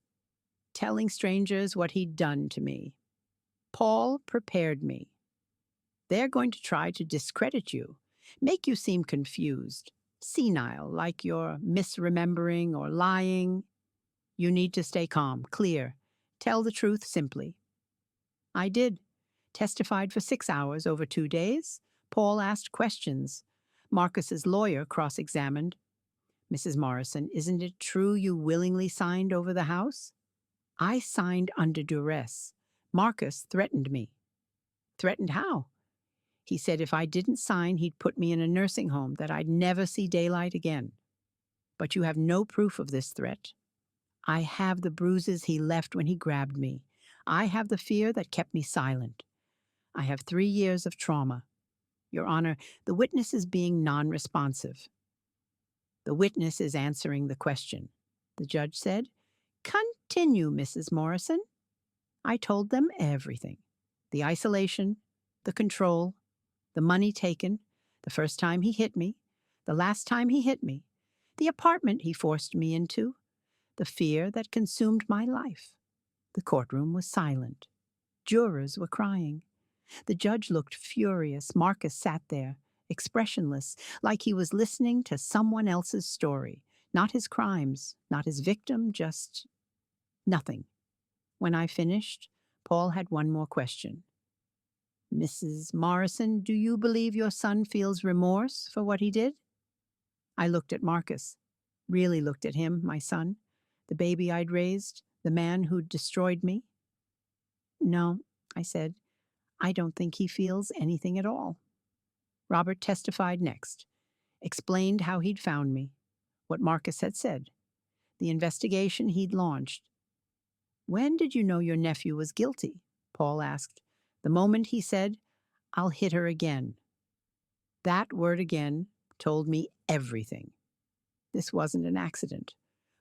telling strangers what he'd done to me. Paul prepared me. "They're going to try to discredit you, make you seem confused, senile, like you're misremembering or lying. You need to stay calm, clear, tell the truth simply." I did. Testified for 6 hours over 2 days. Paul asked questions. Marcus's lawyer cross-examined. "Mrs. Morrison, isn't it true you willingly signed over the house?" "I signed under duress. Marcus threatened me." Threatened how? He said if I didn't sign, he'd put me in a nursing home, that I'd never see daylight again. But you have no proof of this threat. I have the bruises he left when he grabbed me. I have the fear that kept me silent. I have 3 years of trauma. Your Honor, the witness is being non-responsive. The witness is answering the question. The judge said, "Continue, Mrs. Morrison." I told them everything. The isolation, the control, the money taken, the first time he hit me, the last time he hit me, the apartment he forced me into, the fear that consumed my life. The courtroom was silent. Jurors were crying. The judge looked furious. Marcus sat there, expressionless, like he was listening to someone else's story. Not his crimes, not his victim, just nothing. When I finished, Paul had one more question. "Mrs. Morrison, do you believe your son feels remorse for what he did?" I looked at Marcus, really looked at him, my son, the baby I'd raised, the man who'd destroyed me. "No," I said, "I don't think he feels anything at all." Robert testified next, explained how he'd found me, what Marcus had said, the investigation he'd launched. "When did you know your nephew was guilty?" Paul asked. "The moment he said, 'I'll hit her again.'" That word again told me everything. This wasn't an accident,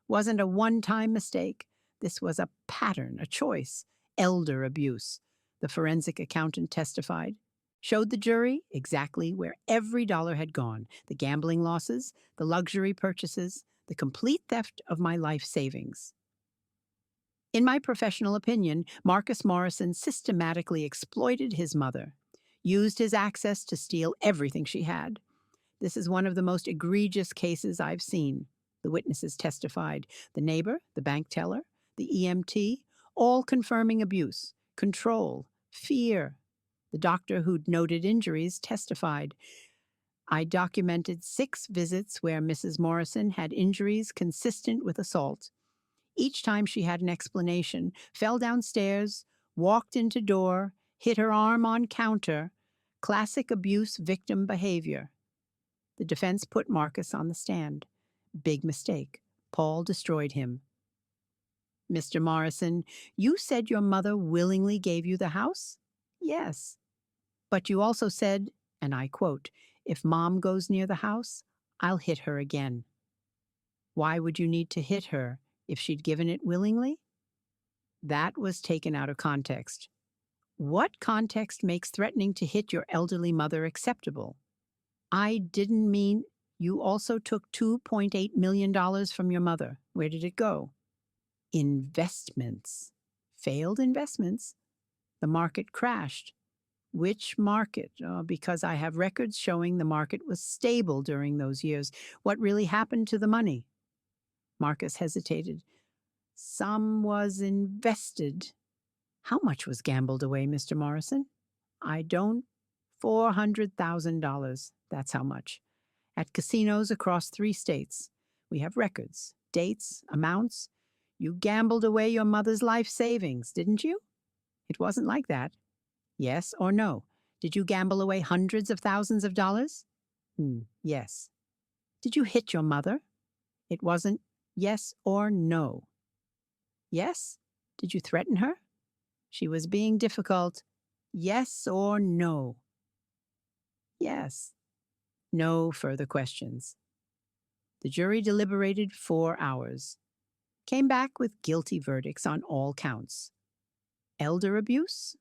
wasn't a one-time mistake. This was a pattern, a choice, elder abuse. The forensic accountant testified, showed the jury exactly where every dollar had gone, the gambling losses, the luxury purchases, the complete theft of my life savings. In my professional opinion, Marcus Morrison systematically exploited his mother, used his access to steal everything she had. This is one of the most egregious cases I've seen. The witnesses testified, the neighbor, the bank teller, the EMT, all confirming abuse, control, fear. The doctor who'd noted injuries testified. I documented 6 visits where Mrs. Morrison had injuries consistent with assault. Each time she had an explanation, fell downstairs, walked into door, hit her arm on counter, classic abuse victim behavior. The defense put Marcus on the stand. Big mistake. Paul destroyed him. "Mr. Morrison, you said your mother willingly gave you the house?" "Yes." "But you also said," and I quote, "'If Mom goes near the house, I'll hit her again.' Why would you need to hit her if she'd given it willingly?" That was taken out of context. What context makes threatening to hit your elderly mother acceptable? I didn't mean you also took $2.8 million from your mother. Where did it go? Investments. Failed investments. The market crashed. Which market? Because I have records showing the market was stable during those years. What really happened to the money? Marcus hesitated. Some was invested. How much was gambled away, Mr. Morrison? I don't. $400,000. That's how much. At casinos across 3 states. We have records, dates, amounts. You gambled away your mother's life savings, didn't you? It wasn't like that. Yes or no? Did you gamble away hundreds of thousands of dollars? Yes. Did you hit your mother? It wasn't yes or no. Yes? Did you threaten her? She was being difficult. Yes or no? Yes. No further questions. The jury deliberated 4 hours. Came back with guilty verdicts on all counts. Elder abuse,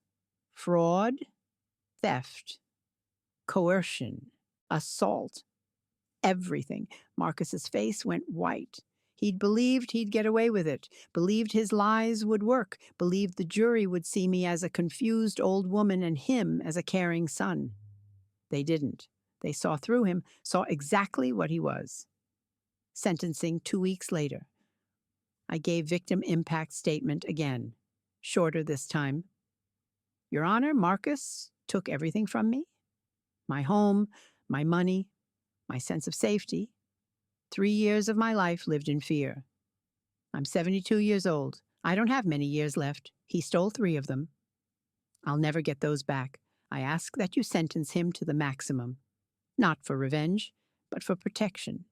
fraud, theft, coercion, assault, everything. Marcus's face went white. He'd believed he'd get away with it, believed his lies would work, believed the jury would see me as a confused old woman and him as a caring son. They didn't. They saw through him, saw exactly what he was. Sentencing 2 weeks later. I gave victim impact statement again, shorter this time. Your Honor, Marcus took everything from me. My home, my money, my sense of safety. 3 years of my life lived in fear. I'm 72 years old. I don't have many years left. He stole 3 of them. I'll never get those back. I ask that you sentence him to the maximum, not for revenge, but for protection.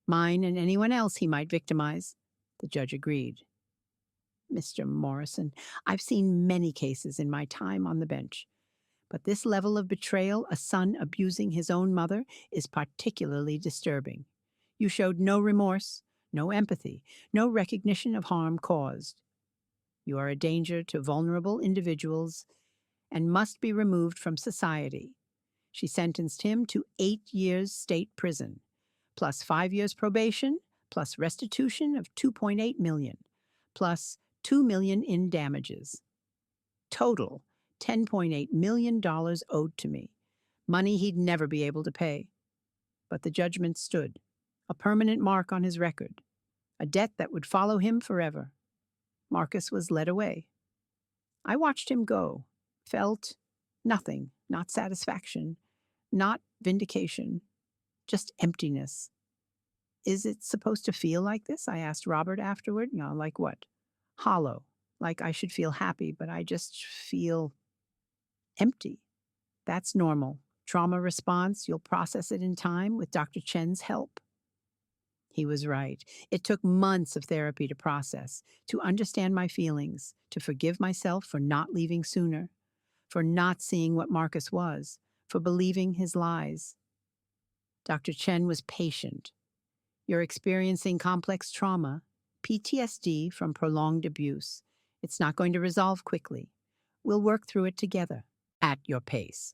Mine and anyone else he might victimize. The judge agreed. Mr. Morrison, I've seen many cases in my time on the bench, but this level of betrayal, a son abusing his own mother, is particularly disturbing. You showed no remorse, no empathy, no recognition of harm caused. You are a danger to vulnerable individuals and must be removed from society. She sentenced him to 8 years state prison, plus 5 years probation, plus restitution of $2.8 million, plus $2 million in damages. Total, $10.8 million owed to me, money he'd never be able to pay. But the judgment stood, a permanent mark on his record, a debt that would follow him forever. Marcus was led away. I watched him go, felt nothing, not satisfaction, not vindication, just emptiness. Is it supposed to feel like this? I asked Robert afterward. Like what? Hollow. Like I should feel happy, but I just feel empty. That's normal. Trauma response, you'll process it in time with Dr. Chen's help. He was right. It took months of therapy to process, to understand my feelings, to forgive myself for not leaving sooner, for not seeing what Marcus was, for believing his lies. Dr. Chen was patient. You're experiencing complex trauma, PTSD from prolonged abuse. It's not going to resolve quickly. We'll work through it together, at your pace.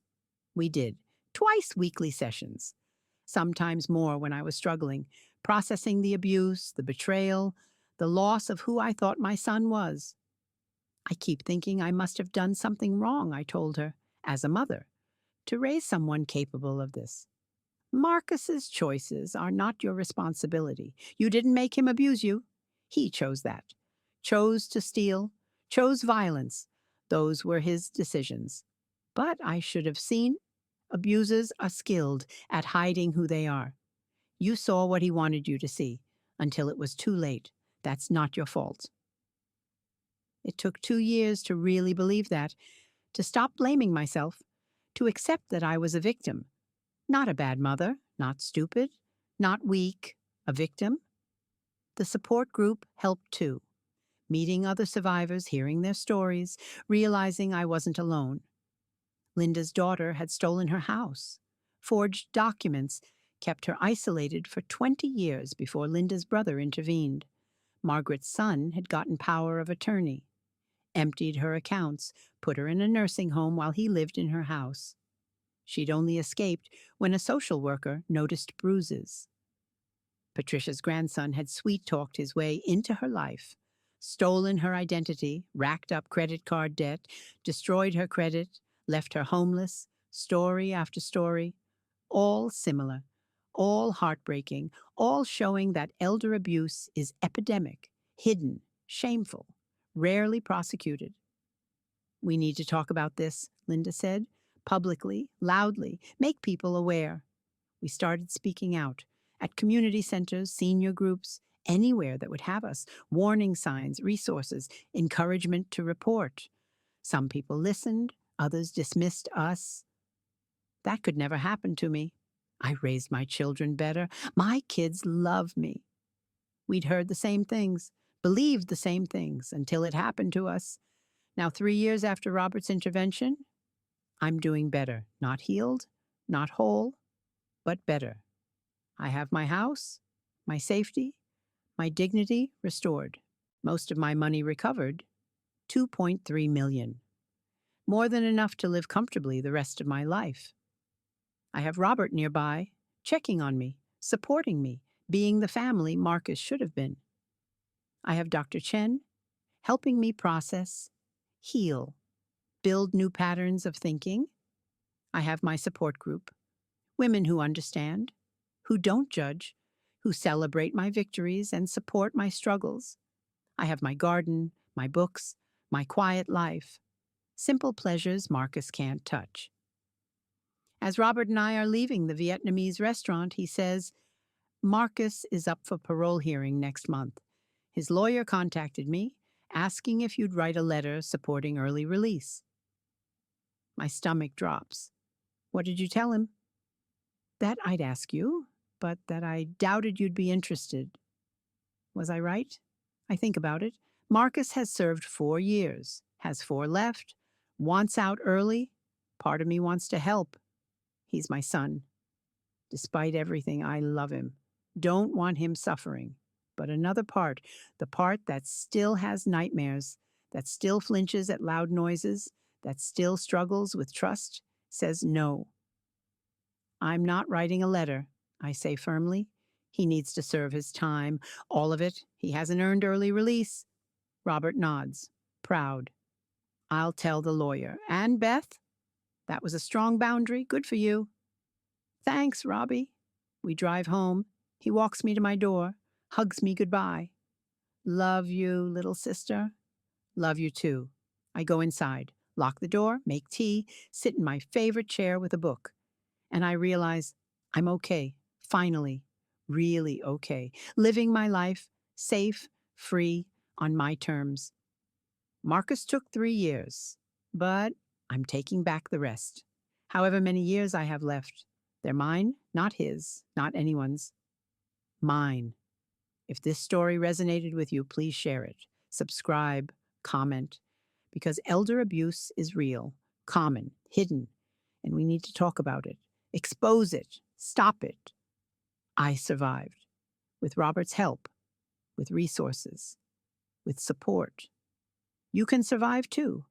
We did, twice weekly sessions, sometimes more when I was struggling, processing the abuse, the betrayal, the loss of who I thought my son was. I keep thinking I must have done something wrong, I told her, as a mother, to raise someone capable of this. Marcus's choices are not your responsibility. You didn't make him abuse you. He chose that. Chose to steal, chose violence. Those were his decisions. But I should have seen. Abusers are skilled at hiding who they are. You saw what he wanted you to see, until it was too late. That's not your fault. It took 2 years to really believe that, to stop blaming myself, to accept that I was a victim. Not a bad mother, not stupid, not weak, a victim. The support group helped too. Meeting other survivors, hearing their stories, realizing I wasn't alone. Linda's daughter had stolen her house, forged documents, kept her isolated for 20 years before Linda's brother intervened. Margaret's son had gotten power of attorney, emptied her accounts, put her in a nursing home while he lived in her house. She'd only escaped when a social worker noticed bruises. Patricia's grandson had sweet-talked his way into her life, stolen her identity, racked up credit card debt, destroyed her credit, left her homeless, story after story, all similar, all heartbreaking, all showing that elder abuse is epidemic, hidden, shameful, rarely prosecuted. We need to talk about this, Linda said, publicly, loudly, make people aware. We started speaking out at community centers, senior groups, anywhere that would have us, warning signs, resources, encouragement to report. Some people listened, others dismissed us. That could never happen to me. I raised my children better. My kids love me. We'd heard the same things, believed the same things until it happened to us. Now, 3 years after Robert's intervention, I'm doing better. Not healed, not whole, but better. I have my house, my safety, my dignity restored. Most of my money recovered, $2.3 million. More than enough to live comfortably the rest of my life. I have Robert nearby, checking on me, supporting me, being the family Marcus should have been. I have Dr. Chen helping me process, heal, build new patterns of thinking. I have my support group, women who understand, who don't judge, who celebrate my victories and support my struggles. I have my garden, my books, my quiet life, simple pleasures Marcus can't touch. As Robert and I are leaving the Vietnamese restaurant, he says, Marcus is up for parole hearing next month. His lawyer contacted me, asking if you'd write a letter supporting early release. My stomach drops. What did you tell him? That I'd ask you, but that I doubted you'd be interested. Was I right? I think about it. Marcus has served 4 years, has 4 left, wants out early. Part of me wants to help. He's my son. Despite everything, I love him. Don't want him suffering. But another part, the part that still has nightmares, that still flinches at loud noises, that still struggles with trust, says no. I'm not writing a letter, I say firmly. He needs to serve his time. All of it. He hasn't earned early release. Robert nods, proud. I'll tell the lawyer. And Beth? That was a strong boundary. Good for you. Thanks, Robbie. We drive home. He walks me to my door, hugs me goodbye. Love you, little sister. Love you too. I go inside, lock the door, make tea, sit in my favorite chair with a book. And I realize I'm okay, finally, really okay, living my life, safe, free, on my terms. Marcus took 3 years, but I'm taking back the rest. However many years I have left, they're mine, not his, not anyone's. Mine. If this story resonated with you, please share it. Subscribe, comment, because elder abuse is real, common, hidden, and we need to talk about it. Expose it. Stop it. I survived. With Robert's help, with resources, with support. You can survive too.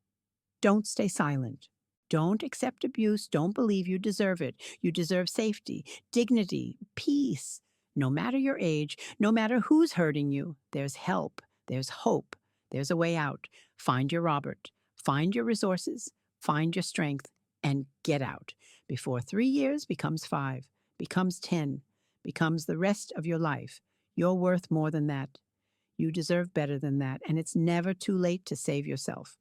Don't stay silent. Don't accept abuse. Don't believe you deserve it. You deserve safety, dignity, peace. No matter your age, no matter who's hurting you, there's help, there's hope, there's a way out. Find your Robert. Find your resources. Find your strength and get out before 3 years becomes 5, becomes 10, becomes the rest of your life. You're worth more than that. You deserve better than that, and it's never too late to save yourself.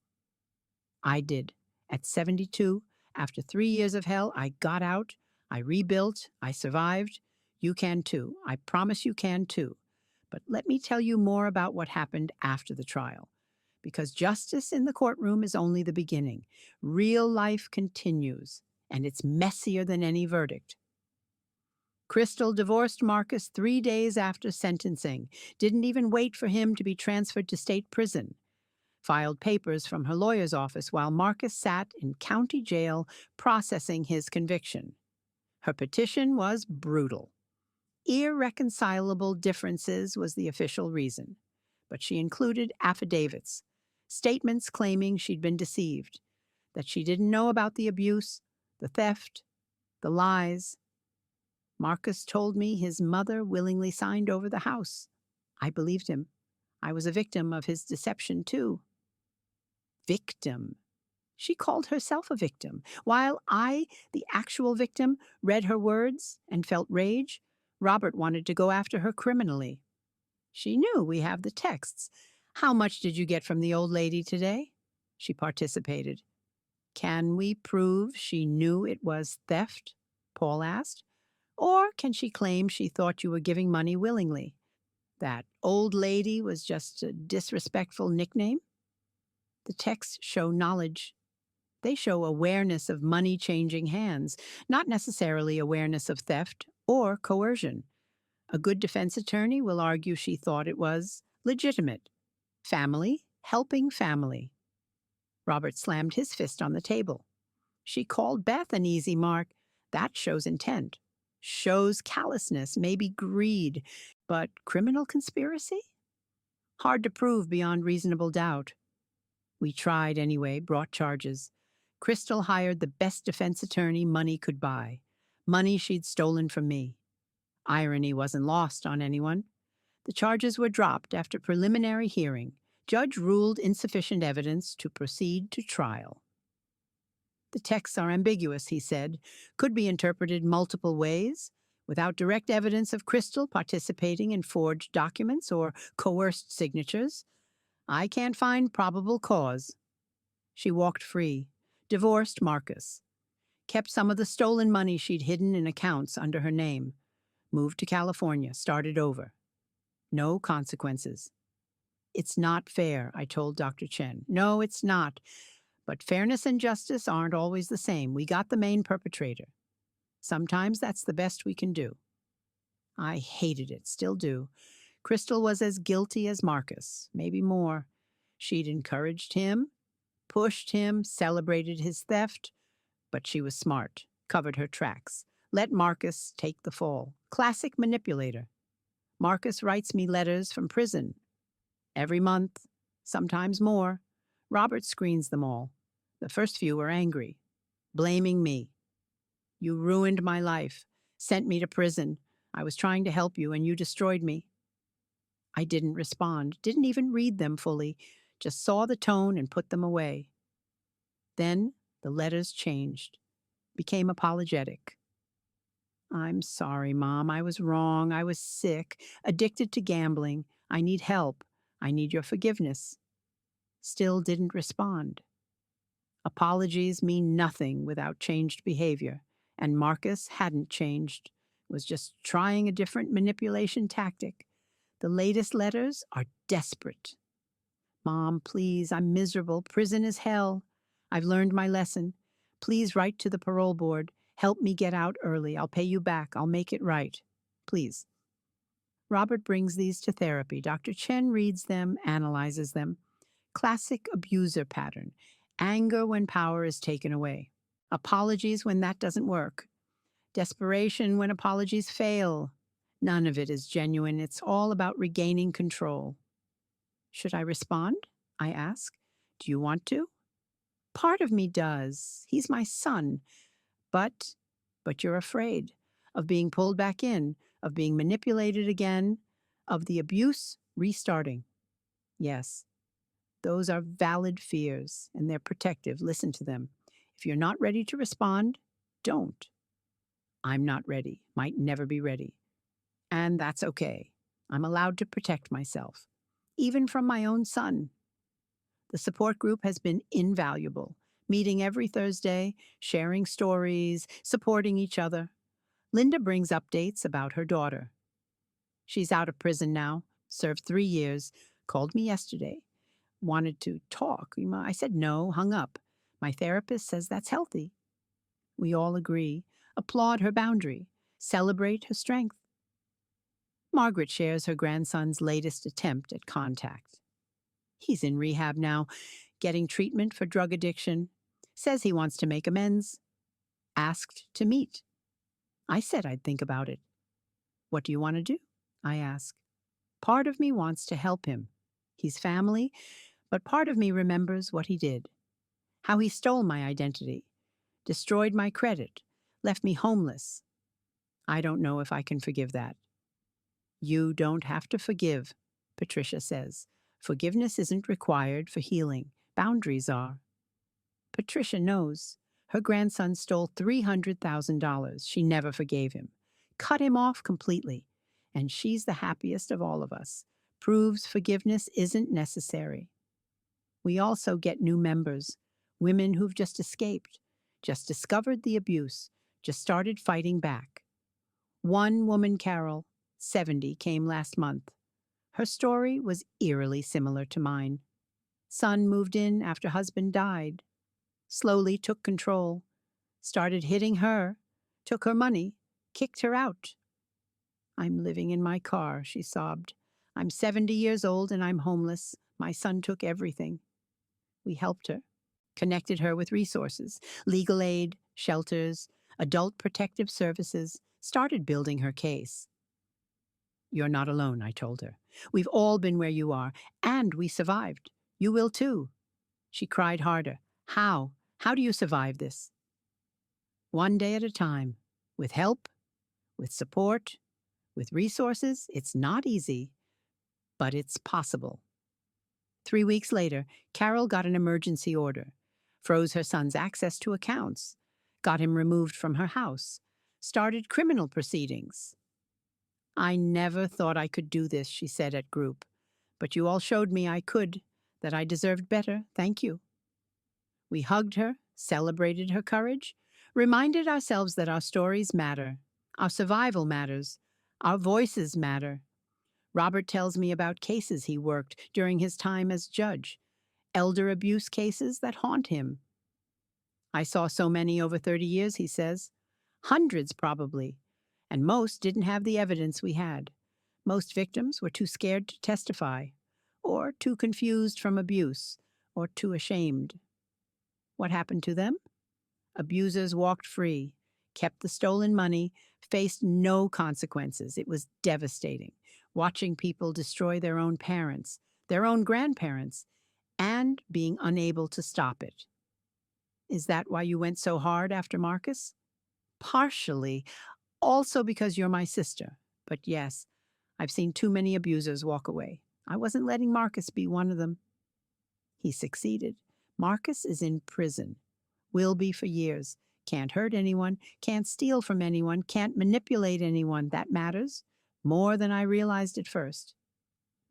I did. At 72, after 3 years of hell, I got out, I rebuilt, I survived. You can too. I promise you can too. But let me tell you more about what happened after the trial. Because justice in the courtroom is only the beginning. Real life continues, and it's messier than any verdict. Crystal divorced Marcus 3 days after sentencing, didn't even wait for him to be transferred to state prison. Filed papers from her lawyer's office while Marcus sat in county jail processing his conviction. Her petition was brutal. Irreconcilable differences was the official reason, but she included affidavits, statements claiming she'd been deceived, that she didn't know about the abuse, the theft, the lies. Marcus told me his mother willingly signed over the house. I believed him. I was a victim of his deception, too. Victim. She called herself a victim. While I, the actual victim, read her words and felt rage, Robert wanted to go after her criminally. She knew we have the texts. How much did you get from the old lady today? She participated. Can we prove she knew it was theft? Paul asked. Or can she claim she thought you were giving money willingly? That old lady was just a disrespectful nickname? The texts show knowledge. They show awareness of money changing hands, not necessarily awareness of theft or coercion. A good defense attorney will argue she thought it was legitimate. Family helping family. Robert slammed his fist on the table. She called Beth an easy mark. That shows intent. Shows callousness, maybe greed. But criminal conspiracy? Hard to prove beyond reasonable doubt. We tried anyway, brought charges. Crystal hired the best defense attorney money could buy. Money she'd stolen from me. Irony wasn't lost on anyone. The charges were dropped after preliminary hearing. Judge ruled insufficient evidence to proceed to trial. The texts are ambiguous, he said, could be interpreted multiple ways, without direct evidence of Crystal participating in forged documents or coerced signatures. I can't find probable cause. She walked free, divorced Marcus, kept some of the stolen money she'd hidden in accounts under her name, moved to California, started over. No consequences. It's not fair, I told Dr. Chen. No, it's not. But fairness and justice aren't always the same. We got the main perpetrator. Sometimes that's the best we can do. I hated it, still do. Crystal was as guilty as Marcus, maybe more. She'd encouraged him, pushed him, celebrated his theft, but she was smart, covered her tracks, let Marcus take the fall. Classic manipulator. Marcus writes me letters from prison. Every month, sometimes more. Robert screens them all. The first few were angry, blaming me. You ruined my life, sent me to prison. I was trying to help you and you destroyed me. I didn't respond, didn't even read them fully, just saw the tone and put them away. Then the letters changed, became apologetic. I'm sorry, Mom. I was wrong. I was sick, addicted to gambling. I need help. I need your forgiveness. Still didn't respond. Apologies mean nothing without changed behavior, and Marcus hadn't changed, was just trying a different manipulation tactic. The latest letters are desperate. Mom, please, I'm miserable. Prison is hell. I've learned my lesson. Please write to the parole board. Help me get out early. I'll pay you back. I'll make it right. Please. Robert brings these to therapy. Dr. Chen reads them, analyzes them. Classic abuser pattern. Anger when power is taken away. Apologies when that doesn't work. Desperation when apologies fail. None of it is genuine. It's all about regaining control. Should I respond? I ask. Do you want to? Part of me does. He's my son. But you're afraid of being pulled back in, of being manipulated again, of the abuse restarting. Yes, those are valid fears, and they're protective. Listen to them. If you're not ready to respond, don't. I'm not ready, might never be ready. And that's okay. I'm allowed to protect myself, even from my own son. The support group has been invaluable, meeting every Thursday, sharing stories, supporting each other. Linda brings updates about her daughter. She's out of prison now, served 3 years, called me yesterday, wanted to talk. I said no, hung up. My therapist says that's healthy. We all agree, applaud her boundary, celebrate her strength. Margaret shares her grandson's latest attempt at contact. He's in rehab now, getting treatment for drug addiction, says he wants to make amends, asked to meet. I said I'd think about it. What do you want to do? I ask. Part of me wants to help him. He's family, but part of me remembers what he did, how he stole my identity, destroyed my credit, left me homeless. I don't know if I can forgive that. You don't have to forgive, Patricia says. Forgiveness isn't required for healing. Boundaries are. Patricia knows. Her grandson stole $300,000. She never forgave him. Cut him off completely. And she's the happiest of all of us. Proves forgiveness isn't necessary. We also get new members, women who've just escaped, just discovered the abuse, just started fighting back. One woman, Carol, 70, came last month. Her story was eerily similar to mine. Son moved in after husband died. Slowly took control. Started hitting her. Took her money. Kicked her out. I'm living in my car, she sobbed. I'm 70 years old and I'm homeless. My son took everything. We helped her. Connected her with resources. Legal aid, shelters, adult protective services. Started building her case. You're not alone, I told her. We've all been where you are, and we survived. You will too. She cried harder. How? How do you survive this? One day at a time. With help, with support, with resources. It's not easy, but it's possible. 3 weeks later, Carol got an emergency order. Froze her son's access to accounts. Got him removed from her house. Started criminal proceedings. I never thought I could do this, she said at group. But you all showed me I could, that I deserved better. Thank you. We hugged her, celebrated her courage, reminded ourselves that our stories matter. Our survival matters. Our voices matter. Robert tells me about cases he worked during his time as judge. elder abuse cases that haunt him. I saw so many over 30 years, he says. Hundreds, probably. And most didn't have the evidence we had. Most victims were too scared to testify, or too confused from abuse, or too ashamed. What happened to them? Abusers walked free, kept the stolen money, faced no consequences. It was devastating, watching people destroy their own parents, their own grandparents, and being unable to stop it. Is that why you went so hard after Marcus? Partially, also because you're my sister. But yes, I've seen too many abusers walk away. I wasn't letting Marcus be one of them. He succeeded. Marcus is in prison. Will be for years. Can't hurt anyone, can't steal from anyone, can't manipulate anyone. That matters more than I realized at first.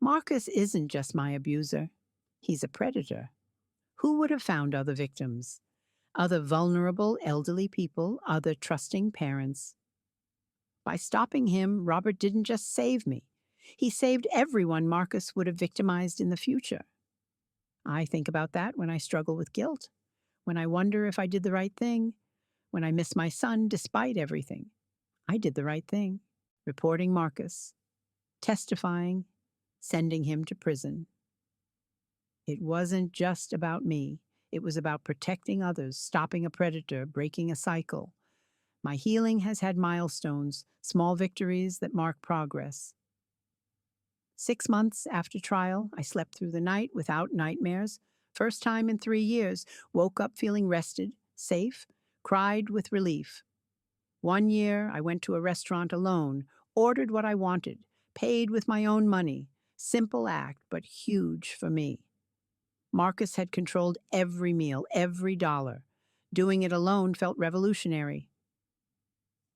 Marcus isn't just my abuser. He's a predator. Who would have found other victims? Other vulnerable elderly people, other trusting parents. By stopping him, Robert didn't just save me. He saved everyone Marcus would have victimized in the future. I think about that when I struggle with guilt, when I wonder if I did the right thing, when I miss my son despite everything. I did the right thing, reporting Marcus, testifying, sending him to prison. It wasn't just about me. It was about protecting others, stopping a predator, breaking a cycle. My healing has had milestones, small victories that mark progress. 6 months after trial, I slept through the night without nightmares. First time in 3 years, woke up feeling rested, safe, cried with relief. 1 year, I went to a restaurant alone, ordered what I wanted, paid with my own money. Simple act, but huge for me. Marcus had controlled every meal, every dollar. Doing it alone felt revolutionary.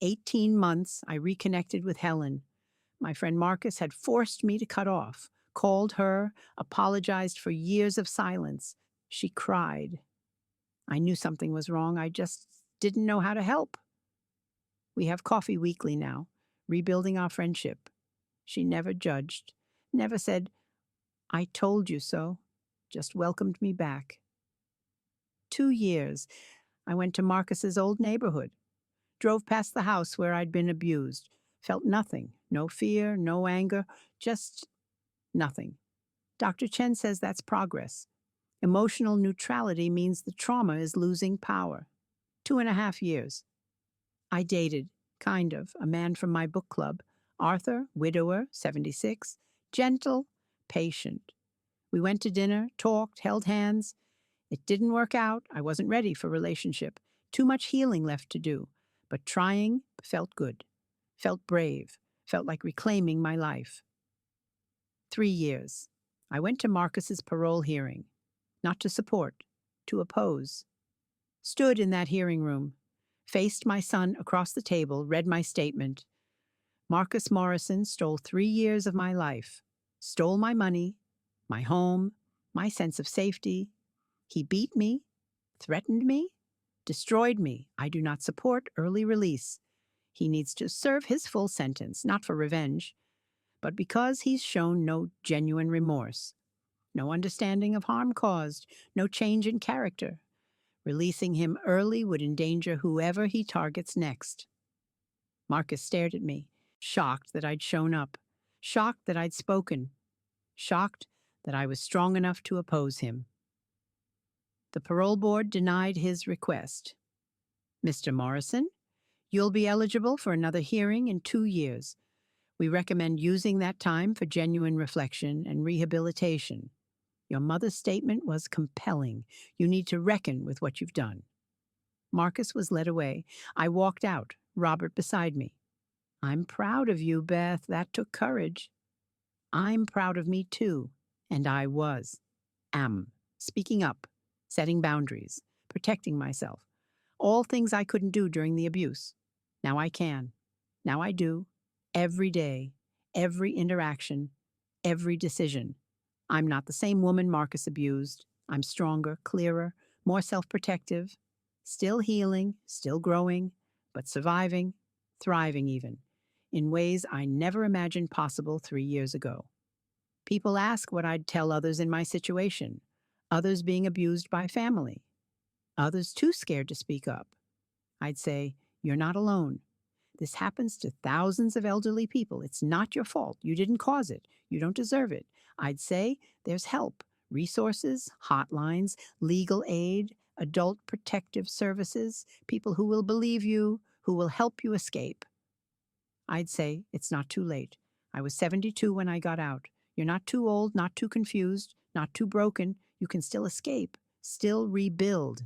18 months, I reconnected with Helen. My friend Marcus had forced me to cut off, called her, apologized for years of silence. She cried. I knew something was wrong. I just didn't know how to help. We have coffee weekly now, rebuilding our friendship. She never judged, never said, "I told you so," just welcomed me back. 2 years, I went to Marcus's old neighborhood, drove past the house where I'd been abused, felt nothing, no fear, no anger, just nothing. Dr. Chen says that's progress. Emotional neutrality means the trauma is losing power. 2.5 years. I dated, kind of, a man from my book club, Arthur, widower, 76, gentle, patient. We went to dinner, talked, held hands. It didn't work out. I wasn't ready for relationship. Too much healing left to do. But trying felt good. Felt brave. Felt like reclaiming my life. 3 years. I went to Marcus's parole hearing. Not to support, to oppose. Stood in that hearing room. Faced my son across the table, read my statement. Marcus Morrison stole 3 years of my life. Stole my money, my home, my sense of safety. He beat me, threatened me, destroyed me. I do not support early release. He needs to serve his full sentence, not for revenge, but because he's shown no genuine remorse, no understanding of harm caused, no change in character. Releasing him early would endanger whoever he targets next. Marcus stared at me, shocked that I'd shown up, shocked that I'd spoken, shocked that I was strong enough to oppose him. The parole board denied his request. "Mr. Morrison, you'll be eligible for another hearing in 2 years. We recommend using that time for genuine reflection and rehabilitation. Your mother's statement was compelling. You need to reckon with what you've done." Marcus was led away. I walked out, Robert beside me. "I'm proud of you, Beth. That took courage." "I'm proud of me, too." And I am, speaking up, setting boundaries, protecting myself. All things I couldn't do during the abuse. Now I can. Now I do. Every day, every interaction, every decision. I'm not the same woman Marcus abused. I'm stronger, clearer, more self-protective, still healing, still growing, but surviving, thriving even, in ways I never imagined possible 3 years ago. People ask what I'd tell others in my situation. others being abused by family, others too scared to speak up. I'd say, "You're not alone. This happens to thousands of elderly people. It's not your fault. You didn't cause it. You don't deserve it." I'd say, "There's help, resources, hotlines, legal aid, adult protective services, people who will believe you, who will help you escape." I'd say, "It's not too late. I was 72 when I got out. You're not too old, not too confused, not too broken. You can still escape, still rebuild."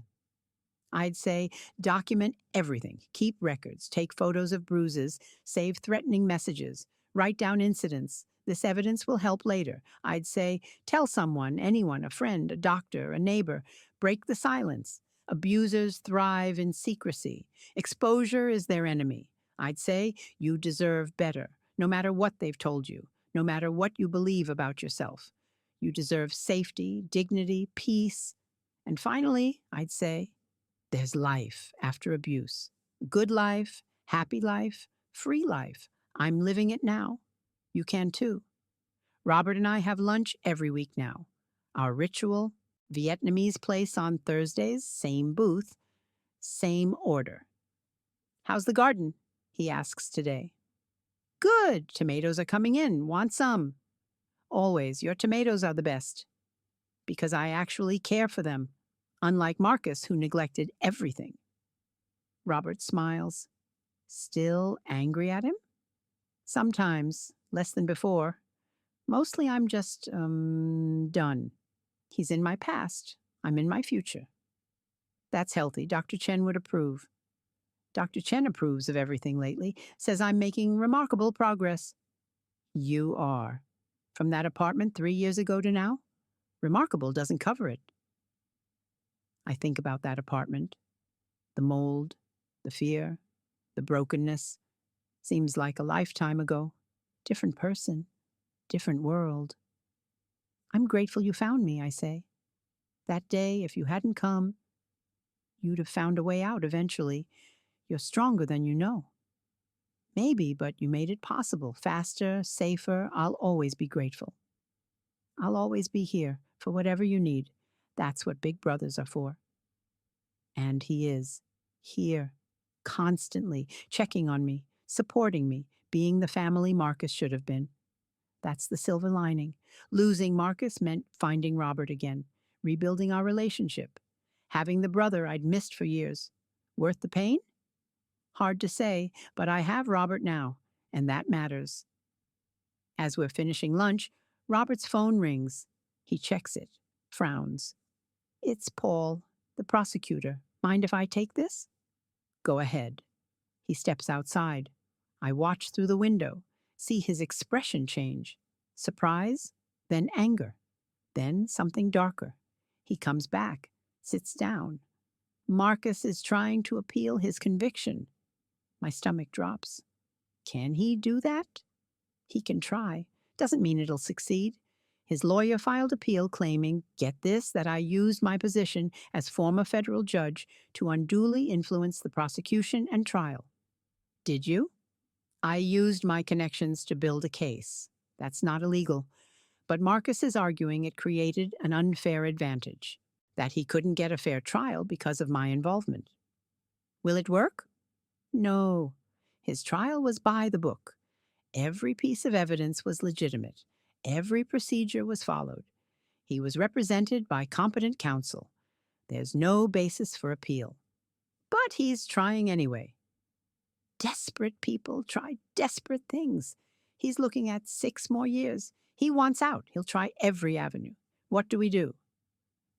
I'd say, "Document everything. Keep records. Take photos of bruises. Save threatening messages. Write down incidents. This evidence will help later." I'd say, "Tell someone, anyone, a friend, a doctor, a neighbor. Break the silence. Abusers thrive in secrecy. Exposure is their enemy." I'd say, "You deserve better, no matter what they've told you, no matter what you believe about yourself. You deserve safety, dignity, peace." And finally, I'd say, "There's life after abuse. Good life, happy life, free life. I'm living it now. You can too." Robert and I have lunch every week now. Our ritual, Vietnamese place on Thursdays, same booth, same order. "How's the garden?" he asks today. "Good. Tomatoes are coming in. Want some?" "Always. Your tomatoes are the best." Because I actually care for them, unlike Marcus, who neglected everything. Robert smiles. "Still angry at him?" "Sometimes, less than before. Mostly I'm just, done. He's in my past. I'm in my future." "That's healthy. Dr. Chen would approve." "Dr. Chen approves of everything lately, says I'm making remarkable progress." "You are. From that apartment 3 years ago to now? Remarkable doesn't cover it." I think about that apartment. The mold, the fear, the brokenness. Seems like a lifetime ago. Different person, different world. "I'm grateful you found me," I say. "That day, if you hadn't come, you'd have found a way out eventually. You're stronger than you know." "Maybe, but you made it possible. Faster, safer. I'll always be grateful. I'll always be here for whatever you need. That's what big brothers are for." And he is. Here. Constantly. Checking on me. Supporting me. Being the family Marcus should have been. That's the silver lining. Losing Marcus meant finding Robert again. Rebuilding our relationship. Having the brother I'd missed for years. Worth the pain? Hard to say, but I have Robert now, and that matters. As we're finishing lunch, Robert's phone rings. He checks it, frowns. "It's Paul, the prosecutor. Mind if I take this?" "Go ahead." He steps outside. I watch through the window, see his expression change. Surprise, then anger, then something darker. He comes back, sits down. Marcus is trying to appeal his conviction. My stomach drops. Can he do that? He can try. Doesn't mean it'll succeed. His lawyer filed appeal claiming, get this, that I used my position as former federal judge to unduly influence the prosecution and trial. Did you? I used my connections to build a case. That's not illegal. But Marcus is arguing it created an unfair advantage, that he couldn't get a fair trial because of my involvement. Will it work? No. His trial was by the book. Every piece of evidence was legitimate. Every procedure was followed. He was represented by competent counsel. There's no basis for appeal. But he's trying anyway. Desperate people try desperate things. He's looking at 6 more years. He wants out. He'll try every avenue. What do we do?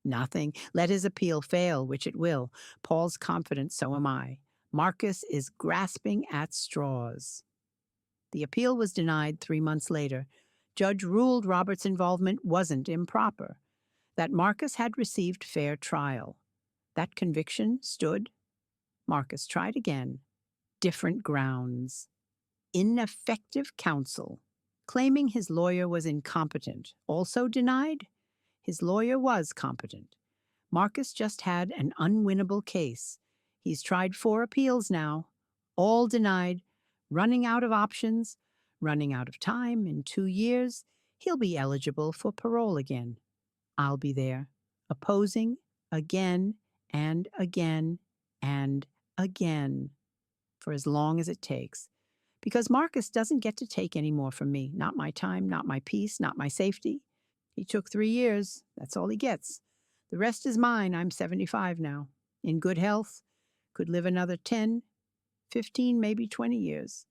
Nothing. Let his appeal fail, which it will. Paul's confident, so am I. Marcus is grasping at straws. The appeal was denied 3 months later. Judge ruled Robert's involvement wasn't improper, that Marcus had received fair trial. That conviction stood. Marcus tried again. Different grounds. Ineffective counsel. Claiming his lawyer was incompetent. Also denied? His lawyer was competent. Marcus just had an unwinnable case. He's tried 4 appeals now. All denied. Running out of options. Running out of time in 2 years. He'll be eligible for parole again. I'll be there. opposing again and again and again for as long as it takes. Because Marcus doesn't get to take any more from me. Not my time, not my peace, not my safety. He took 3 years. That's all he gets. The rest is mine. I'm 75 now. In good health. Could live another 10, 15, maybe 20 years.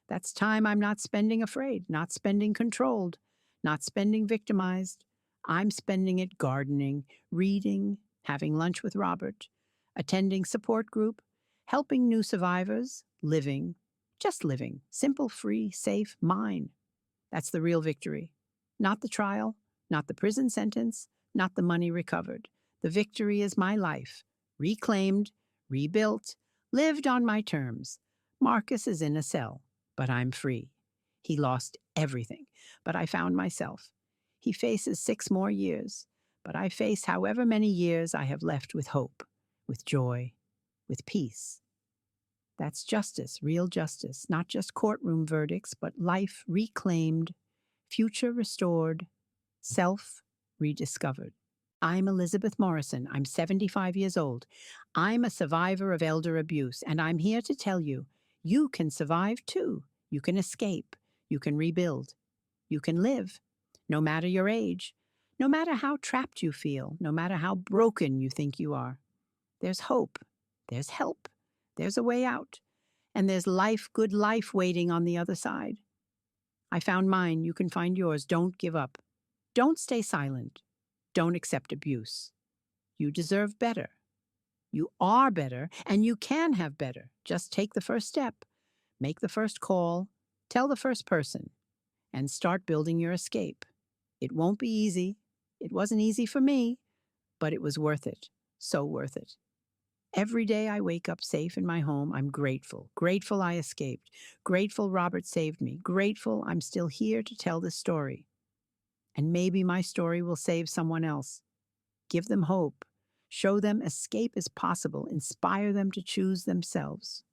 That's time I'm not spending afraid, not spending controlled, not spending victimized. I'm spending it gardening, reading, having lunch with Robert, attending support group, helping new survivors, living, just living, simple, free, safe, mine. That's the real victory. Not the trial, not the prison sentence, not the money recovered. The victory is my life, reclaimed, rebuilt, lived on my terms. Marcus is in a cell, but I'm free. He lost everything, but I found myself. He faces 6 more years, but I face however many years I have left with hope, with joy, with peace. That's justice, real justice, not just courtroom verdicts, but life reclaimed, future restored, self rediscovered. I'm Elizabeth Morrison. I'm 75 years old. I'm a survivor of elder abuse, and I'm here to tell you you can survive too. You can escape. You can rebuild. You can live, no matter your age, no matter how trapped you feel, no matter how broken you think you are. There's hope. There's help. There's a way out. And there's life, good life waiting on the other side. I found mine. You can find yours. Don't give up. Don't stay silent. Don't accept abuse. You deserve better. You are better, and you can have better. Just take the first step. Make the first call. Tell the first person. And start building your escape. It won't be easy. It wasn't easy for me, but it was worth it. So worth it. Every day I wake up safe in my home, I'm grateful. Grateful I escaped. Grateful Robert saved me. Grateful I'm still here to tell this story. And maybe my story will save someone else. Give them hope. Show them escape is possible. Inspire them to choose themselves.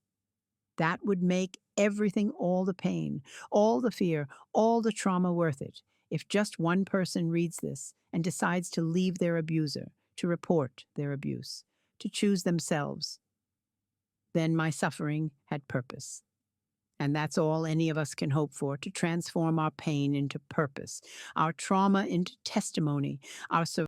That would make everything, all the pain, all the fear, all the trauma worth it. If just one person reads this and decides to leave their abuser, to report their abuse, to choose themselves, then my suffering had purpose. And that's all any of us can hope for, to transform our pain into purpose, our trauma into testimony, our